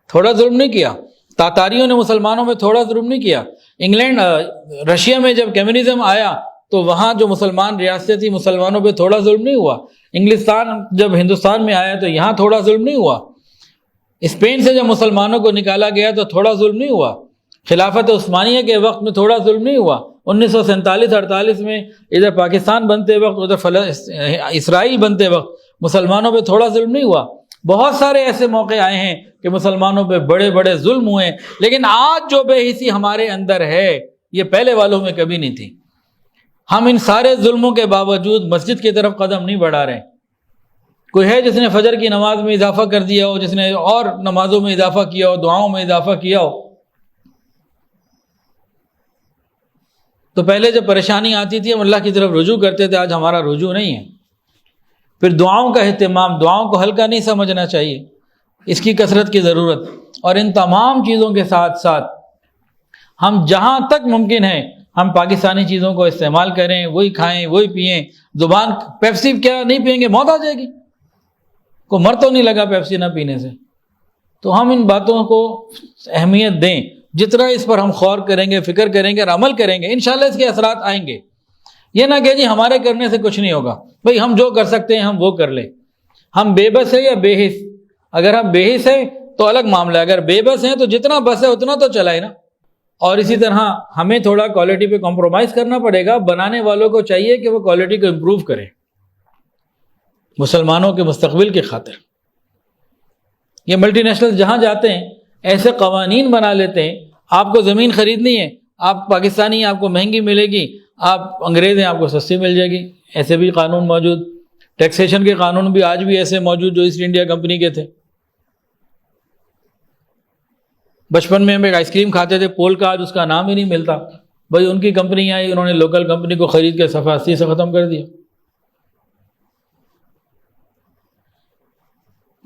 تھوڑا ظلم نہیں کیا۔ تاتاریوں نے مسلمانوں میں تھوڑا ظلم نہیں کیا۔ انگلینڈ، رشیا میں جب کمیونزم آیا تو وہاں جو مسلمان ریاستیں تھیں مسلمانوں پہ تھوڑا ظلم نہیں ہوا۔ انگلستان جب ہندوستان میں آیا تو یہاں تھوڑا ظلم نہیں ہوا۔ اسپین سے جب مسلمانوں کو نکالا گیا تو تھوڑا ظلم نہیں ہوا۔ خلافت عثمانیہ کے وقت میں تھوڑا ظلم نہیں ہوا۔ 1947-48 میں ادھر پاکستان بنتے وقت، ادھر اسرائیل بنتے وقت مسلمانوں پہ تھوڑا ظلم نہیں ہوا۔ بہت سارے ایسے موقع آئے ہیں کہ مسلمانوں پہ بڑے بڑے ظلم ہوئے، لیکن آج جو بے حسی ہمارے اندر ہے یہ پہلے والوں میں کبھی نہیں تھی۔ ہم ان سارے ظلموں کے باوجود مسجد کی طرف قدم نہیں بڑھا رہے۔ کوئی ہے جس نے فجر کی نماز میں اضافہ کر دیا ہو، جس نے اور نمازوں میں اضافہ کیا ہو، دعاؤں میں اضافہ کیا ہو؟ تو پہلے جب پریشانی آتی تھی ہم اللہ کی طرف رجوع کرتے تھے، آج ہمارا رجوع نہیں ہے۔ پھر دعاؤں کا اہتمام، دعاؤں کو ہلکا نہیں سمجھنا چاہیے، اس کی کثرت کی ضرورت۔ اور ان تمام چیزوں کے ساتھ ساتھ ہم جہاں تک ممکن ہے ہم پاکستانی چیزوں کو استعمال کریں، وہی کھائیں، وہی پئیں۔ زبان پیپسی کیا نہیں پئیں گے موت آ جائے گی، کو مر تو نہیں لگا پیپسی نہ پینے سے۔ تو ہم ان باتوں کو اہمیت دیں، جتنا اس پر ہم غور کریں گے، فکر کریں گے اور عمل کریں گے انشاءاللہ اس کے اثرات آئیں گے۔ یہ نہ کہ جی ہمارے کرنے سے کچھ نہیں ہوگا، بھئی ہم جو کر سکتے ہیں ہم وہ کر لیں۔ ہم بے بس ہیں یا بے حس؟ اگر ہم بے حس ہیں تو الگ معاملہ ہے، اگر بے بس ہیں تو جتنا بس ہے اتنا تو چلائے نا۔ اور اسی طرح ہمیں تھوڑا کوالٹی پہ کمپرومائز کرنا پڑے گا۔ بنانے والوں کو چاہیے کہ وہ کوالٹی کو امپروو کریں مسلمانوں کے مستقبل کی خاطر۔ یہ ملٹی نیشنل جہاں جاتے ہیں ایسے قوانین بنا لیتے ہیں، آپ کو زمین خریدنی ہے، آپ پاکستانی آپ کو مہنگی ملے گی، آپ انگریز ہیں آپ کو سستی مل جائے گی۔ ایسے بھی قانون موجود، ٹیکسیشن کے قانون بھی آج بھی ایسے موجود جو ایسٹ انڈیا کمپنی کے تھے۔ بچپن میں ہم ایک آئس کریم کھاتے تھے پول کا، آج اس کا نام ہی نہیں ملتا۔ بھائی ان کی کمپنی آئی، انہوں نے لوکل کمپنی کو خرید کے صفائی سے ختم کر دیا۔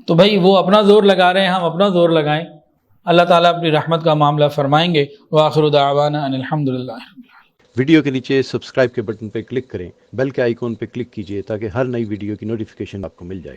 تو بھائی وہ اپنا زور لگا رہے ہیں، ہم اپنا زور لگائیں، اللہ تعالیٰ اپنی رحمت کا معاملہ فرمائیں گے۔ وآخر دعوانا ان الحمدللہ۔ ویڈیو کے نیچے سبسکرائب کے بٹن پہ کلک کریں، بیل کے آئیکن پہ کلک کیجئے تاکہ ہر نئی ویڈیو کی نوٹیفیکیشن آپ کو مل جائے۔